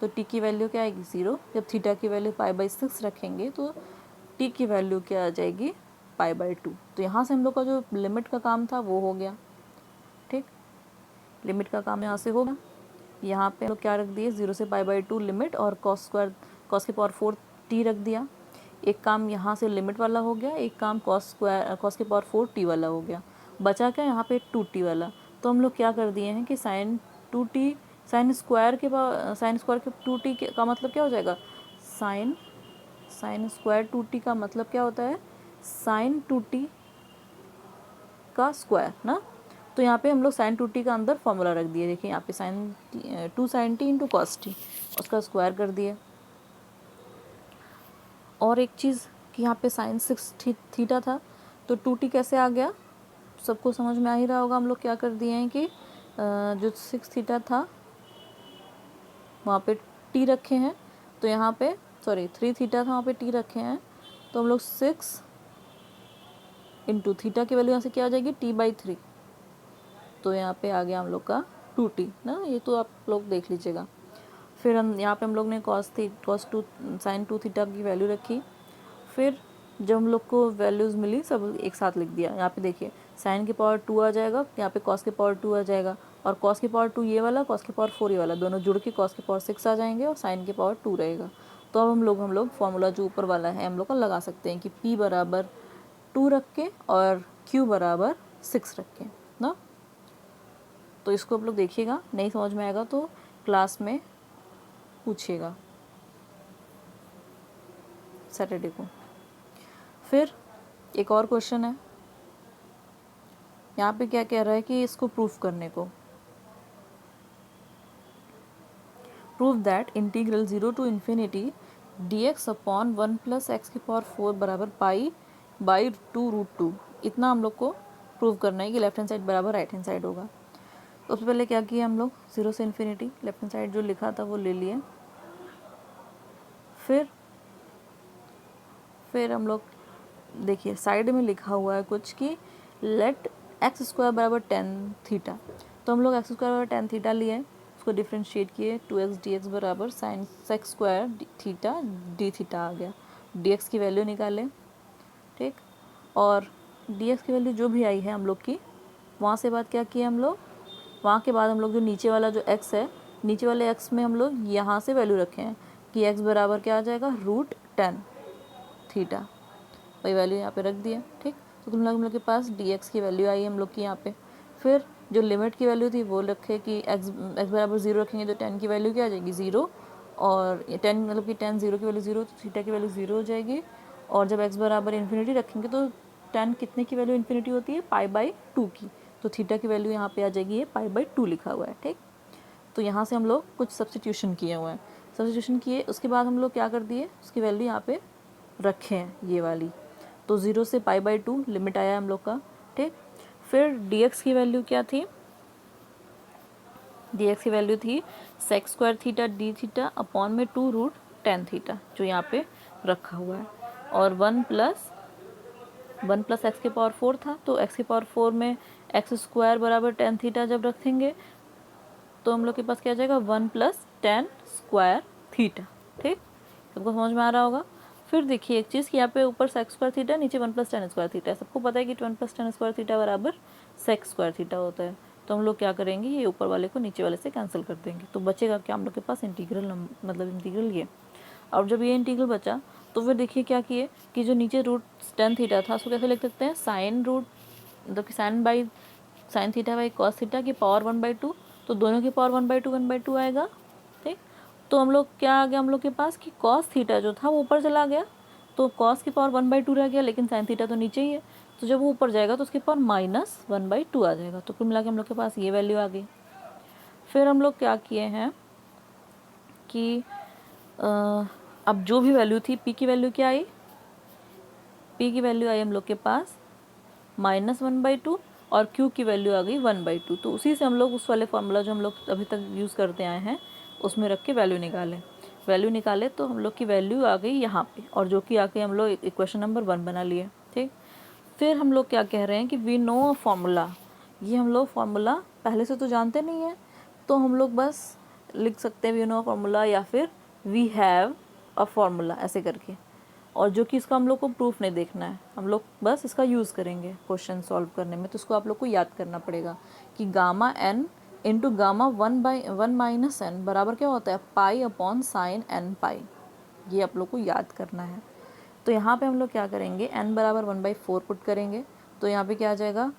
तो टी की वैल्यू क्या आएगी? 0। जब थीटा की वैल्यू π/6 रखेंगे तो टी की वैल्यू क्या आ जाएगी? π/2। तो यहाँ से हम लोग का जो लिमिट का काम था वो हो गया। ठीक, लिमिट का काम यहाँ से होगा। यहाँ पे हम लोग क्या रख दिए? 0 से π/2 लिमिट और कॉस की पावर 4 टी रख दिया। एक काम यहाँ से लिमिट वाला हो गया, एक काम कॉस की पावर 4 टी वाला हो गया। बचा क्या यहाँ पे? 2t वाला। तो हम लोग क्या कर दिए हैं कि साइन स्क्वायर के 2t का मतलब क्या हो जाएगा? साइन स्क्वायर 2t का मतलब क्या होता है? साइन 2t का स्क्वायर ना। तो यहाँ पे हम लोग साइन 2t का अंदर फॉर्मूला रख दिए। देखिए यहाँ पे sine 2 sin t into cos t, उसका स्क्वायर कर दिए। और एक चीज़ कि यहाँ पे साइन 6 थीटा था, तो 2t कैसे आ गया? सबको समझ में आ ही रहा होगा। हम लोग क्या कर दिए हैं कि जो 6 थीटा था वहाँ पे t रखे हैं, तो यहाँ पे 3 थीटा था वहाँ पे t रखे हैं, तो हम लोग 6 इंटू थीटा की वैल्यू यहाँ से क्या आ जाएगी? t/3। तो यहाँ पे आ गया हम लोग का 2t ना, ये तो आप लोग देख लीजिएगा। फिर हम यहाँ पे हम लोग ने साइन 2 थीटा की वैल्यू रखी। फिर जब हम लोग को वैल्यूज़ मिली सब एक साथ लिख दिया। यहाँ पे देखिए साइन की पावर 2 आ जाएगा, यहाँ पे कॉस की पावर 2 आ जाएगा, और कॉस की पावर 2 ये वाला, कॉस की पावर 4 ये वाला, दोनों जुड़ के कॉस की पावर 6 आ जाएंगे और साइन की पावर 2 रहेगा। तो अब हम लोग फॉर्मूला जो ऊपर वाला है हम लोग का लगा सकते हैं कि p बराबर 2 रख के और q बराबर 6 रख के ना। तो इसको आप लोग देखिएगा, नहीं समझ में आएगा तो क्लास में पूछिएगा सैटरडे को। फिर एक और क्वेश्चन है, यहाँ पे क्या कह रहा है कि इसको प्रूफ करने को, prove that integral 0 to infinity dx upon 1 + x की पावर 4 बराबर π/2√2। इतना हम लोग को प्रूव करना है कि लेफ्ट हैंड साइड बराबर राइट हैंड साइड होगा। तो उससे पहले क्या किया हम लोग? 0 से इन्फिनिटी लेफ्ट हैंड साइड जो लिखा था वो ले लिए। फिर हम लोग देखिए साइड में लिखा हुआ है कुछ कि लेट x² बराबर 10 थीटा। तो हम लोग x² बराबर 10 थीटा लिए, उसको डिफ्रेंशिएट किए, 2x dx बराबर sine x² theta d theta आ गया। dx की वैल्यू निकाले, ठीक, और dx की वैल्यू जो भी आई है हम लोग की, वहाँ से बाद क्या किया हम लोग? वहाँ के बाद हम लोग जो नीचे वाला जो x है, नीचे वाले x में हम लोग यहाँ से वैल्यू रखे हैं कि x बराबर क्या आ जाएगा? √10 थीटा। वही वैल्यू यहाँ पे रख दिया। ठीक, तो हम लोग के पास dx की वैल्यू आई हम लोग की यहाँ पे। फिर जो लिमिट की वैल्यू थी वो रखे कि x बराबर 0 रखेंगे तो 10 की वैल्यू क्या आ जाएगी? 0। और 10 मतलब कि 10 0 की वैल्यू 0, तो थीटा की वैल्यू 0 हो जाएगी। और जब x बराबर इन्फिनिटी रखेंगे तो 10 कितने की वैल्यू इन्फिनिटी होती है? π/2 की। तो थीटा की वैल्यू यहाँ पे आ जाएगी, ये π/2 लिखा हुआ है। ठीक, तो यहाँ से हम लोग कुछ सब्स्टिट्यूशन किए हुए हैं। सब्स्टिट्यूशन किए उसके बाद हम लोग क्या कर दिए? उसकी वैल्यू यहाँ पे रखे हैं ये वाली। तो 0 से π/2 लिमिट आया हम लोग का। ठीक, फिर dx की वैल्यू क्या थी? dx की वैल्यू थी sec² theta d theta upon में 2√10 थीटा, जो यहाँ पे रखा हुआ है। और 1 + x की पावर 4 था, तो x की पावर 4 में x² बराबर 10 थीटा जब रखेंगे तो हम लोग के पास क्या आ जाएगा? 1 + 10² थीटा। ठीक, सबको समझ में आ रहा होगा। फिर देखिए एक चीज़ कि यहाँ पे ऊपर सेक स्क्वायर थीटा, नीचे 1 + tan स्क्वायर थीटा है। सबको पता है कि 1 + tan स्क्वायर थीटा बराबर सेक स्क्वायर थीटा होता है। तो हम लोग क्या करेंगे, ये ऊपर वाले को नीचे वाले से कैंसिल कर देंगे, तो बचेगा क्या हम लोग के पास इंटीग्रल, मतलब इंटीग्रल ये। और जब ये इंटीग्रल बचा तो फिर देखिए क्या किए कि जो नीचे रूट tan थीटा था उसको कैसे लिख सकते हैं, साइन रूट, मतलब कि sine theta by cos theta की पावर 1/2, तो दोनों की पावर 1/2 आएगा। ठीक, तो हम लोग क्या आ गया हम लोग के पास कि कॉस थीटा जो था वो ऊपर चला गया, तो कॉस की पावर 1/2 रह गया, लेकिन साइन थीटा तो नीचे ही है, तो जब वो ऊपर जाएगा तो उसकी पावर -1/2 आ जाएगा। तो कुल मिला के हम लोग के पास ये वैल्यू आ गई। फिर हम लोग क्या किए हैं कि अब जो भी वैल्यू थी, पी की वैल्यू क्या आई, पी की वैल्यू आई हम लोग के पास -1/2 और क्यू की वैल्यू आ गई 1/2। तो उसी से हम लोग उस वाले फार्मूला जो हम लोग अभी तक यूज़ करते आए हैं उसमें रख के वैल्यू निकाले तो हम लोग की वैल्यू आ गई यहाँ पे, और जो कि आके हम लोग इक्वेशन नंबर 1 बना लिए। ठीक, फिर हम लोग क्या कह रहे हैं कि वी नो अ फार्मूला, ये हम लोग फार्मूला पहले से तो जानते नहीं है, तो हम लोग बस लिख सकते हैं वी नो अ फार्मूला या फिर वी हैव अ फार्मूला ऐसे करके, और जो कि इसका हम लोग को प्रूफ नहीं देखना है, हम लोग बस इसका यूज़ करेंगे क्वेश्चन सॉल्व करने में। तो इसको आप लोग को याद करना पड़ेगा कि gamma n into gamma 1/1 - n बराबर क्या होता है, पाई/sin n पाई। ये आप लोग को याद करना है। तो यहाँ पे हम लोग क्या करेंगे, n बराबर 1/4 पुट करेंगे, तो यहाँ पे क्या आ जाएगा,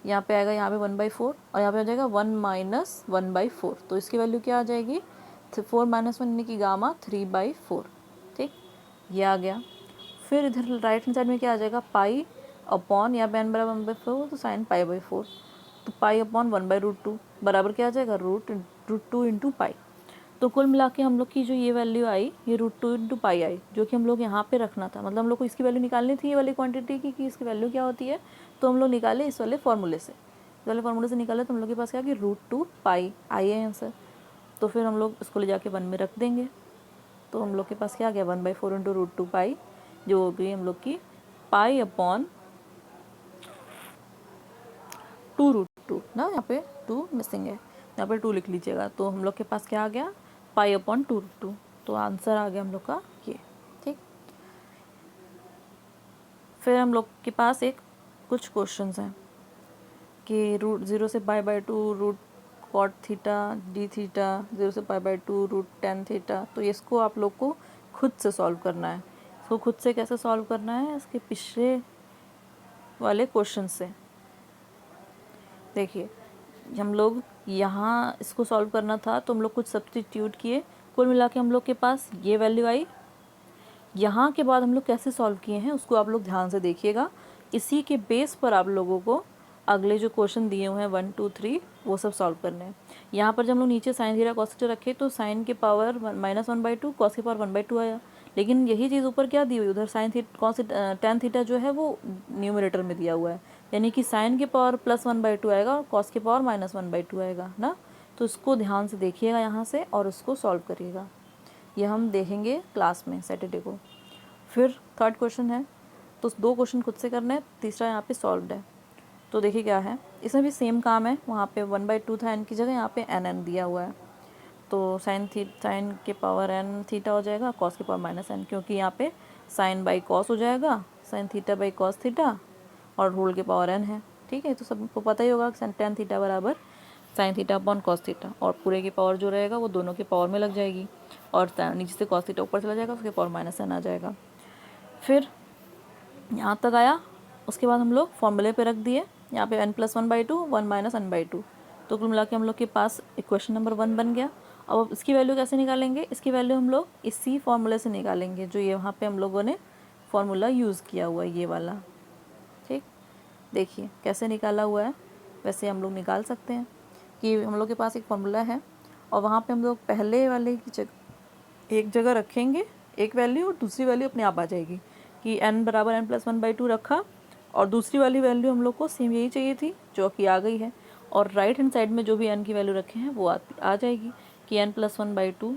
यहाँ पे आएगा यहाँ पे 1/4 और यहाँ पे आ जाएगा 1 - 1/4, तो इसकी वैल्यू क्या आ जाएगी, 4 - 1 यानी कि गामा 3/4। ठीक, ये आ गया। फिर इधर राइट हैंड साइड में क्या आ जाएगा, पाई अपॉन, यहाँ पे n बराबर 1/4 तो साइन पाई/4, तो पाई अपॉन 1/√2 बराबर क्या आ जाएगा, √2 इंटू पाई। तो कुल मिला के हम लोग की जो ये वैल्यू आई, ये √2 इंटू पाई आई, जो कि हम लोग यहाँ पे रखना था, मतलब हम लोग को इसकी वैल्यू निकालनी थी, ये वाली क्वांटिटी की कि इसकी वैल्यू क्या होती है, तो हम लोग निकाले इस वाले फार्मूले से, निकाले तो हम लोग के पास क्या कि √2 पाई आई है आंसर। तो फिर हम लोग इसको ले जाके 1 में रख देंगे, तो हम लोग के पास क्या आ गया 1/4 इंटू √2 पाई, जो हो गई हम लोग की पाई अपॉन 2√2 ना, यहाँ पे 2 मिसिंग है, यहाँ पे 2 लिख लीजिएगा। तो हम लोग के पास क्या आ गया, पाई अपॉन 2√2, तो आंसर आ गया हम लोग का ये। ठीक, फिर हम लोग के पास कुछ क्वेश्चंस हैं कि √0 से π/2 root cot theta d theta, 0 से π/2 रूट tan थीटा। तो इसको आप लोग को खुद से सॉल्व करना है। इसको खुद से कैसे सॉल्व करना है, इसके पिछले वाले क्वेश्चन से। देखिए हम लोग यहाँ इसको सॉल्व करना था तो हम लोग कुछ सब्स्टिट्यूट किए, कुल मिला के हम लोग के पास ये वैल्यू आई। यहाँ के बाद हम लोग कैसे सॉल्व किए हैं उसको आप लोग ध्यान से देखिएगा। इसी के बेस पर आप लोगों को अगले जो क्वेश्चन दिए हुए हैं 1 2 3 वो सब सॉल्व करने हैं। यहाँ पर जब हम लोग नीचे साइन थीटा कॉस थीटा रखे तो साइन के पावर -1/2, कॉस की पावर 1/2 आया, लेकिन यही चीज़ ऊपर क्या दी हुई, उधर sine theta cos tan theta जो है वो न्यूमरेटर में दिया हुआ है, यानी कि साइन के पावर +1/2 आएगा और कॉस के पावर -1/2 आएगा ना। तो इसको ध्यान से देखिएगा यहाँ से और उसको सॉल्व करिएगा, ये हम देखेंगे क्लास में सैटरडे को। फिर थर्ड क्वेश्चन है, तो 2 क्वेश्चन खुद से करना है, तीसरा यहाँ पे सॉल्व्ड है। तो देखिए क्या है, इसमें भी सेम काम है, वहाँ पे 1/2 था n की जगह, यहाँ पे n दिया हुआ है, तो साइन के पावर n थीटा हो जाएगा, कॉस के पावर -n, क्योंकि यहाँ पे साइन बाई कॉस हो जाएगा, sine theta by cos theta और होल के पावर n है। ठीक है, तो सबको पता ही होगा कि tan थीटा बराबर sine theta upon cos theta, और पूरे की पावर जो रहेगा वो दोनों के पावर में लग जाएगी, और नीचे से कॉस थीटा ऊपर चला जाएगा, उसके पावर -n आ जाएगा। फिर यहाँ तक आया, उसके बाद हम लोग फॉर्मूले पे रख दिए, यहाँ पे n + 1/2 1 - n/2, तो कुल मिला के हम लोग के पास इक्वेशन नंबर 1 बन गया। अब इसकी वैल्यू कैसे निकालेंगे, इसकी वैल्यू हम लोग इसी फॉर्मूले से निकालेंगे जो ये वहाँ पे हम लोगों ने फार्मूला यूज़ किया हुआ है, ये वाला। ठीक, देखिए कैसे निकाला हुआ है, वैसे हम लोग निकाल सकते हैं कि हम लोग के पास एक फार्मूला है और वहाँ पे हम लोग पहले वाले की जगह एक जगह रखेंगे एक वैल्यू और दूसरी वैल्यू अपने आप आ जाएगी, कि n बराबर n + 1/2 रखा और दूसरी वाली वैल्यू हम लोग को सेम यही चाहिए थी जो कि आ गई है, और राइट हैंड साइड में जो भी n की वैल्यू रखे हैं वो आ जाएगी कि n + 1/2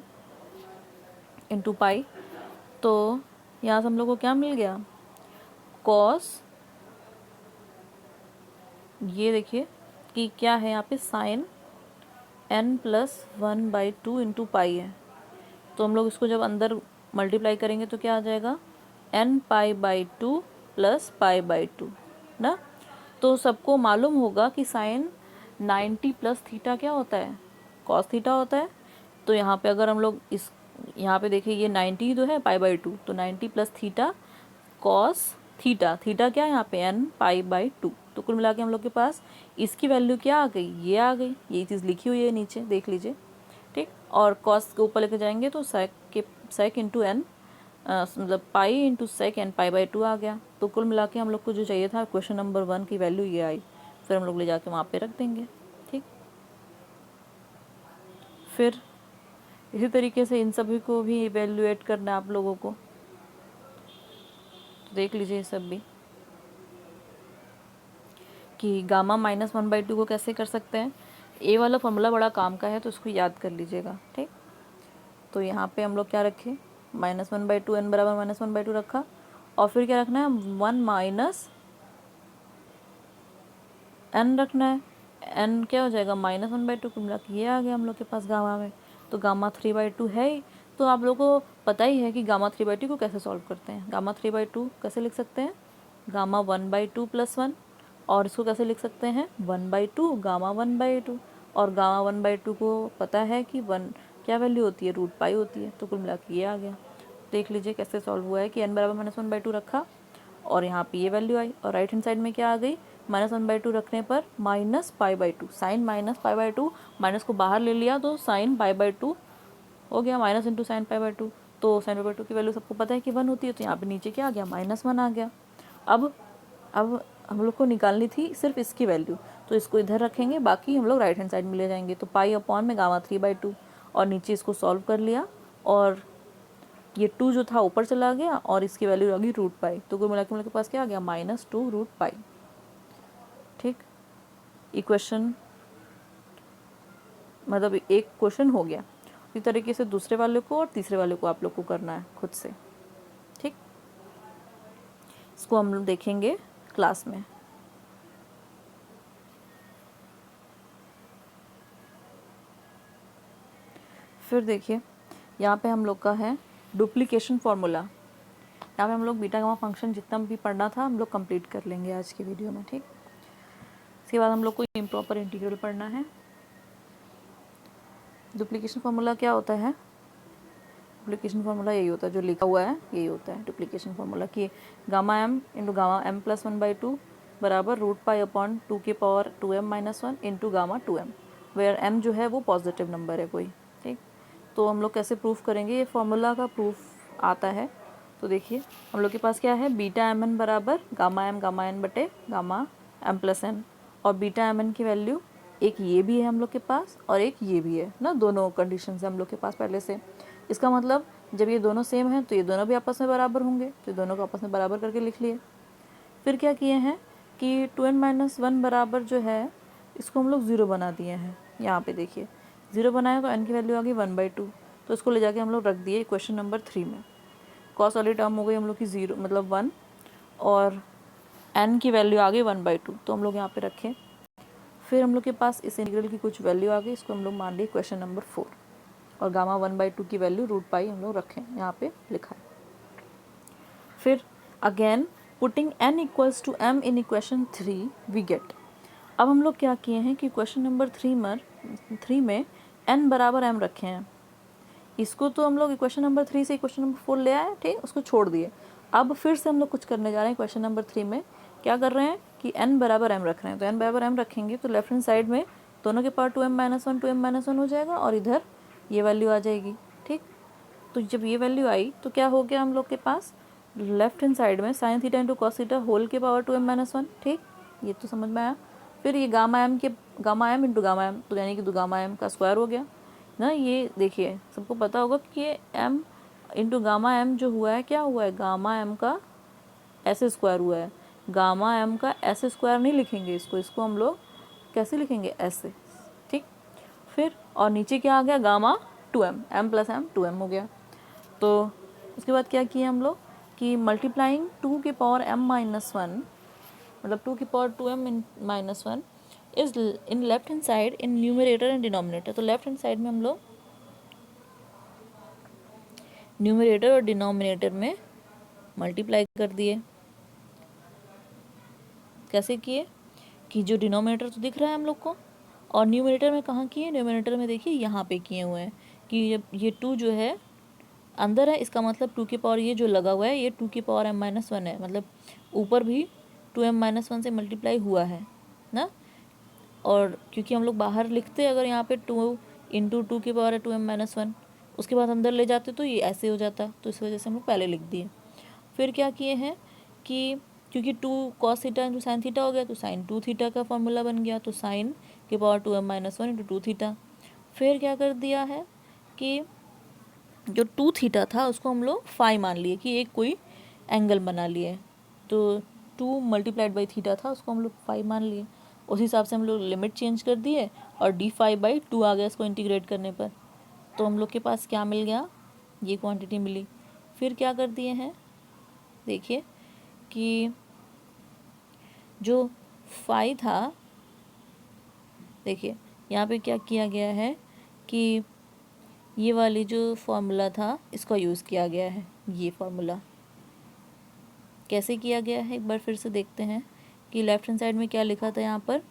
इंटू पाई। तो यहाँ से हम लोग को क्या मिल गया, कॉस, ये देखिए कि क्या है यहाँ पे साइन n + 1/2 इंटू पाई है, तो हम लोग इसको जब अंदर मल्टीप्लाई करेंगे तो क्या आ जाएगा, n pi by 2 plus pi by 2 ना। तो सबको मालूम होगा कि साइन 90 प्लस थीटा क्या होता है, कॉस थीटा होता है। तो यहाँ पे अगर हम लोग इस यहाँ पे देखिए ये 90 तो है पाई बाई 2, तो 90 plus theta cos theta, theta क्या है यहाँ पे n पाई बाई 2। तो कुल मिला के हम लोग के पास इसकी वैल्यू क्या आ गई, ये आ गई, ये चीज़ लिखी हुई है नीचे देख लीजिए, ठीक। और कॉस के ऊपर लेके जाएंगे तो सेक इंटू एन, मतलब pi into sec n pi by 2 आ गया। तो कुल मिला के हम लोग को जो चाहिए था क्वेश्चन नंबर 1 की वैल्यू ये आई। फिर हम लोग ले जाके वहाँ पे रख देंगे, ठीक। फिर इसी तरीके से इन सभी को भी इवेल्युएट करना है आप लोगों को, तो देख लीजिए ये सब भी कि गामा -1/2 को कैसे कर सकते हैं। ए वाला फॉर्मूला बड़ा काम का है तो इसको याद कर लीजिएगा, ठीक। तो यहाँ पे हम लोग क्या रखे, -1/2 n बराबर -1/2 रखा, और फिर क्या रखना है 1 माइनस n रखना है। n क्या हो जाएगा -1/2, को मिला के ये आ गया हम लोग के पास गामा में। तो गामा 3/2 है ही। तो आप लोगों को पता ही है कि गामा 3/2 को कैसे सॉल्व करते हैं। गामा 3/2 कैसे लिख सकते हैं, गामा 1/2 + 1, और इसको कैसे लिख सकते हैं 1/2 गामा 1/2। और गामा 1/2 को पता है कि 1 क्या वैल्यू होती है, √π होती है। तो कुल मिला के ये आ गया। देख लीजिए कैसे सॉल्व हुआ है कि n बराबर -1/2 रखा और यहाँ पे ये वैल्यू आई, और राइट हैंड साइड में क्या आ गई, -1/2 रखने पर -π/2, साइन -π/2, माइनस को बाहर ले लिया तो साइन π/2 हो गया, माइनस इंटू साइन π/2। तो साइन π/2 की वैल्यू सबको पता है कि 1 होती है, तो यहाँ पे नीचे क्या आ गया -1 आ गया। अब हम लोग को निकालनी थी सिर्फ इसकी वैल्यू, तो इसको इधर रखेंगे, बाकी हम लोग राइट हैंड साइड में ले जाएंगे। तो π/, में गामा 3/2, और नीचे इसको सॉल्व कर लिया, और ये 2 जो था ऊपर चला गया, और इसकी वैल्यू आ गई √π। तो कुल मिला के हम लोग के पास क्या आ गया -2 √π, ठीक। इक्वेशन मतलब एक क्वेश्चन हो गया। इसी तरीके से दूसरे वाले को और तीसरे वाले को आप लोग को करना है खुद से, ठीक। इसको हम लोग देखेंगे क्लास में। फिर देखिए यहाँ पे हम लोग का है डुप्लीकेशन फार्मूला। यहाँ पे हम लोग बीटा गामा फंक्शन जितना भी पढ़ना था हम लोग कंप्लीट कर लेंगे आज की वीडियो में, ठीक। इसके बाद हम लोग को इम्प्रॉपर इंटीग्रल पढ़ना है। डुप्लीकेशन फार्मूला क्या होता है, डुप्लीकेशन फार्मूला यही होता है जो लिखा हुआ है, यही होता है डुप्लीकेशन फार्मूला कि gamma m into gamma m + 1/2 बराबर √π/2 की power 2m-1 into gamma 2m, where m जो है वो पॉजिटिव नंबर है कोई, ठीक। तो हम लोग कैसे प्रूफ करेंगे, ये फार्मूला का प्रूफ आता है। तो देखिए हम लोग के पास क्या है, बीटा mn बराबर गामा n बटे गामा m + n, और बीटा mn की वैल्यू एक ये भी है हम लोग के पास और एक ये भी है ना, दोनों कंडीशन है हम लोग के पास पहले से। इसका मतलब जब ये दोनों सेम हैं तो ये दोनों भी आपस में बराबर होंगे, तो ये दोनों को आपस में बराबर करके लिख लिए। फिर क्या किए हैं कि 2n-1 बराबर जो है इसको हम लोग 0 बना दिए हैं। यहाँ पे देखिए 0 बनाया तो n की वैल्यू आ गई 1/2, तो इसको ले जाके हम लोग रख दिए क्वेश्चन नंबर 3 में। कॉस वाली टर्म हो गई हम लोग की 0 मतलब 1, और n की वैल्यू आ गई 1/2, तो हम लोग यहाँ पे रखें। फिर हम लोग के पास इस इंटीग्रल की कुछ वैल्यू आ गई, इसको हम लोग मान लिए क्वेश्चन नंबर 4, और गामा 1/2 की वैल्यू √π हम लोग रखें, यहाँ पे लिखा है। फिर again putting n equals to m in equation 3 we get. अब हम लोग क्या किए हैं कि क्वेश्चन नंबर 3 में n बराबर m रखे हैं। इसको तो हम लोग इक्वेशन नंबर 3 से इक्वेशन नंबर 4 ले आए, ठीक, उसको छोड़ दिए। अब फिर से हम लोग कुछ करने जा रहे हैं क्वेश्चन नंबर 3 में। क्या कर रहे हैं कि n बराबर m रख रहे हैं, तो n बराबर m रखेंगे तो लेफ्ट हैंड साइड में दोनों के पावर 2m-1 हो जाएगा, और इधर ये वैल्यू आ जाएगी, ठीक। तो जब ये वैल्यू आई तो क्या हो गया हम लोग के पास, लेफ्ट हैंड साइड में sine theta into cos theta whole के पावर 2m-1, ठीक, ये तो समझ में आया। फिर ये gamma m into gamma m, तो यानी कि 2 गामा m का स्क्वायर हो गया ना। ये देखिए सबको पता होगा कि ये m इंटू गामा m जो हुआ है क्या हुआ है, गामा m का ऐसे स्क्वायर हुआ है। गामा m का ऐसे स्क्वायर नहीं लिखेंगे इसको हम लोग कैसे लिखेंगे, ऐसे, ठीक। फिर और नीचे क्या आ गया, gamma 2m, m + m 2m हो गया। तो उसके बाद क्या किया हम लोग कि मल्टीप्लाइंग 2 की पावर m-1, मतलब 2 की power 2m-1 is in left hand side in numerator and denominator. तो लेफ्ट हैंड साइड में हम लोग न्यूमरेटर और डिनोमिनेटर में मल्टीप्लाई कर दिए। कैसे किए कि जो डिनोमिनेटर तो दिख रहा है हम लोग को, और न्यूमरेटर में कहाँ किए, न्यूमरेटर में देखिए यहाँ पे किए हुए हैं कि जब ये 2 जो है अंदर है, इसका मतलब 2 की पावर ये जो लगा हुआ है ये 2 की पावर m-1 है, मतलब ऊपर भी 2m-1 से मल्टीप्लाई हुआ है ना। और क्योंकि हम लोग बाहर लिखते अगर यहाँ पे 2 इंटू 2 की पावर है 2m-1, उसके बाद अंदर ले जाते तो ये ऐसे हो जाता, तो इस वजह से हम लोग पहले लिख दिए। फिर क्या किए हैं कि क्योंकि 2 cos theta into sine theta हो गया तो साइन 2 थीटा का फॉर्मूला बन गया, तो साइन की पावर 2m-1 इंटू 2 थीटा। फिर क्या कर दिया है कि जो 2 थीटा था उसको हम लोग फाई मान लिए कि एक कोई एंगल बना लिए, तो 2 मल्टीप्लाइड बाई थीटा था उसको हम लोग फाई मान लिए। उस हिसाब से हम लोग लिमिट चेंज कर दिए और d5/2 आ गया इसको इंटीग्रेट करने पर, तो हम लोग के पास क्या मिल गया, ये क्वांटिटी मिली। फिर क्या कर दिए हैं देखिए कि जो फाई था, देखिए यहाँ पे क्या किया गया है कि ये वाली जो फॉर्मूला था इसका यूज़ किया गया है। ये फॉर्मूला कैसे किया गया है एक बार फिर से देखते हैं कि लेफ्ट हैंड साइड में क्या लिखा था यहाँ पर,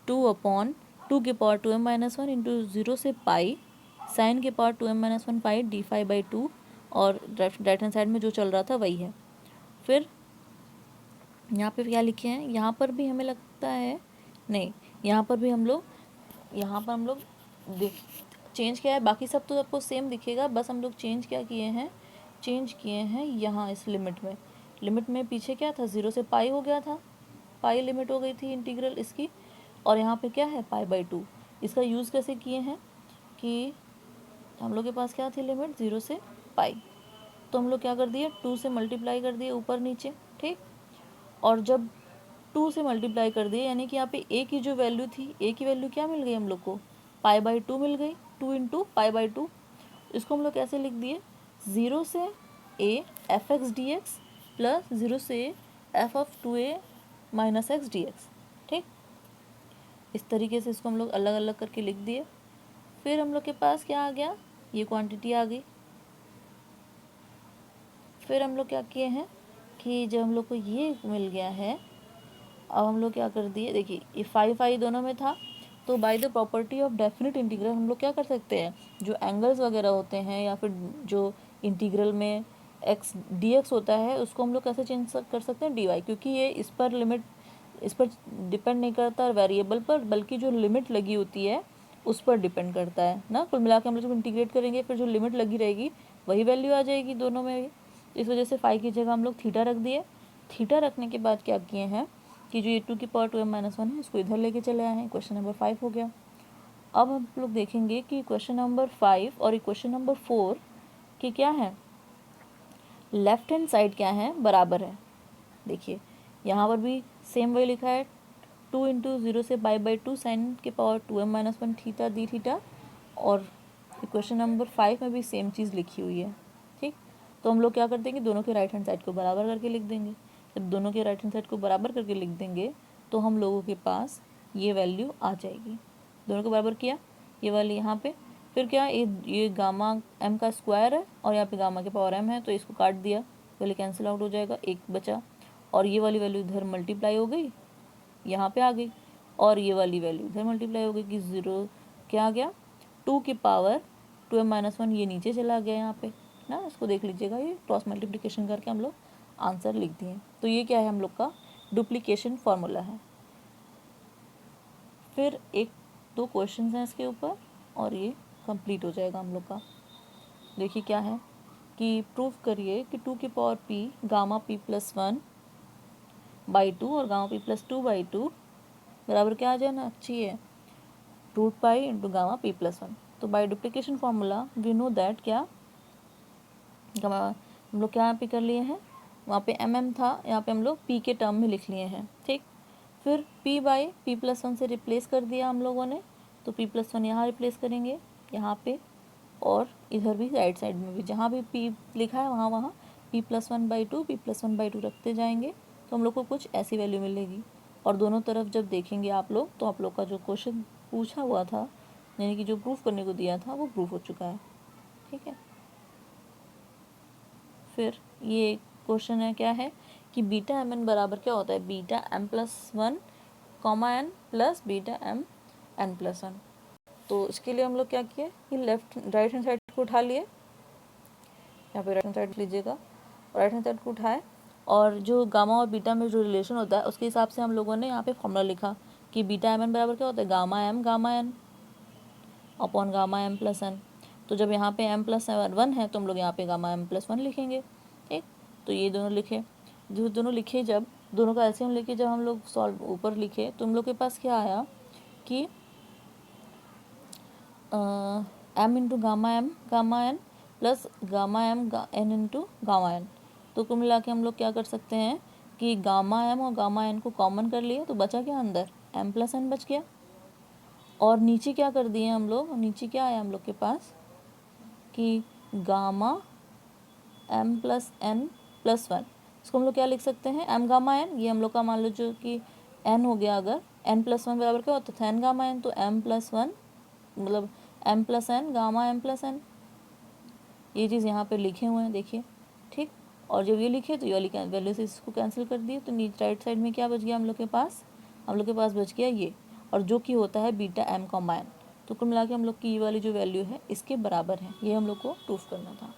2/2 की पावर 2m-1 इंटू 0 से पाई साइन के पावर 2m-1 पाई d5/2, और राइट हैंड साइड में जो चल रहा था वही है। फिर यहाँ पे क्या लिखे हैं, यहाँ पर भी हमें लगता है नहीं, यहाँ पर हम लोग चेंज किया है, बाकी सब तो आपको सेम दिखेगा, बस हम लोग चेंज क्या किए हैं, चेंज किए हैं यहाँ इस लिमिट में पीछे क्या था 0 से पाई हो गया था, पाई लिमिट हो गई थी इंटीग्रल इसकी, और यहाँ पे क्या है π/2। इसका यूज़ कैसे किए हैं कि हम लोग के पास क्या थी लिमिट 0 से पाई, तो हम लोग क्या कर दिए 2 से मल्टीप्लाई कर दिए ऊपर नीचे, ठीक। और जब 2 से मल्टीप्लाई कर दिए यानी कि यहाँ पे a की जो वैल्यू थी, a की वैल्यू क्या मिल गई हम लोग को, π/2 मिल गई, 2 इंटू π/2। इसको हम लोग कैसे लिख दिए, 0 से a f(x) dx प्लस 0 से f of 2a minus x dx, ठीक। इस तरीके से इसको हम लोग अलग अलग करके लिख दिए। फिर हम लोग के पास क्या आ गया, ये क्वांटिटी आ गई। फिर हम लोग क्या किए हैं कि जब हम लोग को ये मिल गया है, अब हम लोग क्या कर दिए, देखिए ये फाई दोनों में था, तो bye the property of definite integral हम लोग क्या कर सकते हैं, जो एंगल्स वगैरह होते हैं या फिर जो इंटीग्रल में x dx होता है उसको हम लोग कैसे चेंज कर सकते हैं dy, क्योंकि ये इस पर डिपेंड नहीं करता वेरिएबल पर, बल्कि जो लिमिट लगी होती है उस पर डिपेंड करता है ना। कुल मिला के हम लोग जब इंटीग्रेट करेंगे फिर जो लिमिट लगी रहेगी वही वैल्यू आ जाएगी दोनों में भी। इस वजह से फाई की जगह हम लोग थीटा रख दिए। थीटा रखने के बाद क्या किए हैं कि जो ये 2 की पावर 2m-1 है इसको इधर लेके चले आए हैं, क्वेश्चन नंबर 5 हो गया। अब हम लोग देखेंगे कि क्वेश्चन नंबर 5 और क्वेश्चन नंबर 4 की क्या है, लेफ्ट हैंड साइड क्या है, बराबर है। देखिए यहाँ पर भी सेम वही लिखा है, 2 इंटू 0 से π/2 साइन के पावर 2m-1 थीटा दी थीटा, और क्वेश्चन नंबर 5 में भी सेम चीज़ लिखी हुई है, ठीक। तो हम लोग क्या कर देंगे, दोनों के राइट हैंड साइड को बराबर करके लिख देंगे। जब दोनों के राइट हैंड साइड को बराबर करके लिख देंगे तो हम लोगों के पास ये वैल्यू आ जाएगी। दोनों को बराबर किया, ये वाली यहाँ पे, फिर क्या ये गामा m का स्क्वायर है और यहाँ पे गामा के पावर m है, तो इसको काट दिया, वैल्यू कैंसिल आउट हो जाएगा, एक बचा, और ये वाली वैल्यू इधर मल्टीप्लाई हो गई, यहाँ पे आ गई, और ये वाली वैल्यू इधर मल्टीप्लाई हो गई कि 0 क्या आ गया 2 की पावर 2m-1, ये नीचे चला गया यहाँ पे ना। इसको देख लीजिएगा, ये क्रॉस मल्टीप्लिकेशन करके हम लोग आंसर लिख दिए। तो ये क्या है, हम लोग का डुप्लीकेशन फार्मूला है। फिर 1-2 क्वेश्चन हैं इसके ऊपर और ये कंप्लीट हो जाएगा हम लोग का। देखिए क्या है कि प्रूव करिए कि 2 की पावर p गामा p+1/2 और गामा p+2/2 बराबर क्या आ जाए ना, अच्छी है, √π इंटू गामा p+1। तो by duplication formula we know that क्या, हम लोग क्या यहाँ पे कर लिए हैं, वहाँ पे mm था, यहाँ पे हम लोग p के टर्म में लिख लिए हैं, ठीक। फिर p/p+1 से रिप्लेस कर दिया हम लोगों ने, तो p+1 यहाँ रिप्लेस करेंगे यहाँ पे, और इधर भी राइट साइड में भी जहाँ भी p लिखा है वहाँ वहाँ p+1/2 p+1/2 रखते जाएंगे, तो हम लोग को कुछ ऐसी वैल्यू मिलेगी। और दोनों तरफ जब देखेंगे आप लोग तो आप लोग का जो क्वेश्चन पूछा हुआ था, यानी कि जो प्रूफ करने को दिया था, वो प्रूफ हो चुका है, ठीक है। फिर ये क्वेश्चन है क्या है कि बीटा एम एन बराबर क्या होता है, beta M plus one comma N plus beta M N plus one. तो इसके लिए हम लोग क्या किए कि लेफ्ट राइट हैंड साइड को उठा लिए, यहाँ पे राइट हैंड साइड लीजिएगा, राइट हैंड साइड को उठाए और जो गामा और बीटा में जो रिलेशन होता है उसके हिसाब से हम लोगों ने यहाँ पे फॉर्मूला लिखा कि बीटा एम एन बराबर क्या होता है, gamma N upon gamma M plus N. तो जब यहाँ पे एम प्लस वन है तो हम लोग यहाँ पे गामा एम प्लस वन लिखेंगे, ठीक। तो ये दोनों लिखे, जो दोनों लिखे, जब दोनों का एलसीएम लेके जब हम लोग सॉल्व ऊपर लिखे तो हम लोग के पास क्या आया कि M into gamma N plus gamma N into gamma N. तो कुल मिला के हम लोग क्या कर सकते हैं कि गामा एम और गामा एन को कॉमन कर लिए तो बचा क्या अंदर, एम प्लस एन बच गया। और नीचे क्या कर दिए हम लोग, नीचे क्या आया हम लोग के पास कि gamma M plus N plus one. इसको हम लोग क्या लिख सकते हैं, एम गामा एन, ये हम लोग का मान लो जो कि एन हो गया, अगर एन प्लस वन बराबर क्या होता था एन गामा एन, तो एम प्लस वन मतलब M plus N gamma M plus N. ये चीज़ यहाँ पे लिखे हुए हैं देखिए, ठीक। और जब ये लिखे तो ये वाली वैल्यू से इसको कैंसिल कर दिए, तो नीचे राइट साइड में क्या बच गया हम लोग के पास, हम लोग के पास बच गया ये, और जो कि होता है बीटा एम कॉमा एन। तो कुल मिला के हम लोग की ये वाली जो वैल्यू है इसके बराबर है, ये हम लोग को प्रूफ करना था,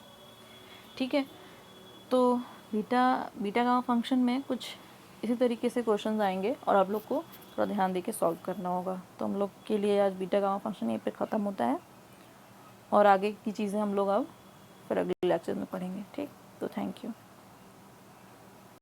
ठीक है। तो बीटा गामा फंक्शन में कुछ इसी तरीके से क्वेश्चंस आएंगे और आप लोग को थोड़ा ध्यान दे के सॉल्व करना होगा। तो हम लोग के लिए आज बीटा गामा फंक्शन यहीं पे ख़त्म होता है और आगे की चीज़ें हम लोग अब फिर अगले लेक्चर में पढ़ेंगे, ठीक। तो थैंक यू।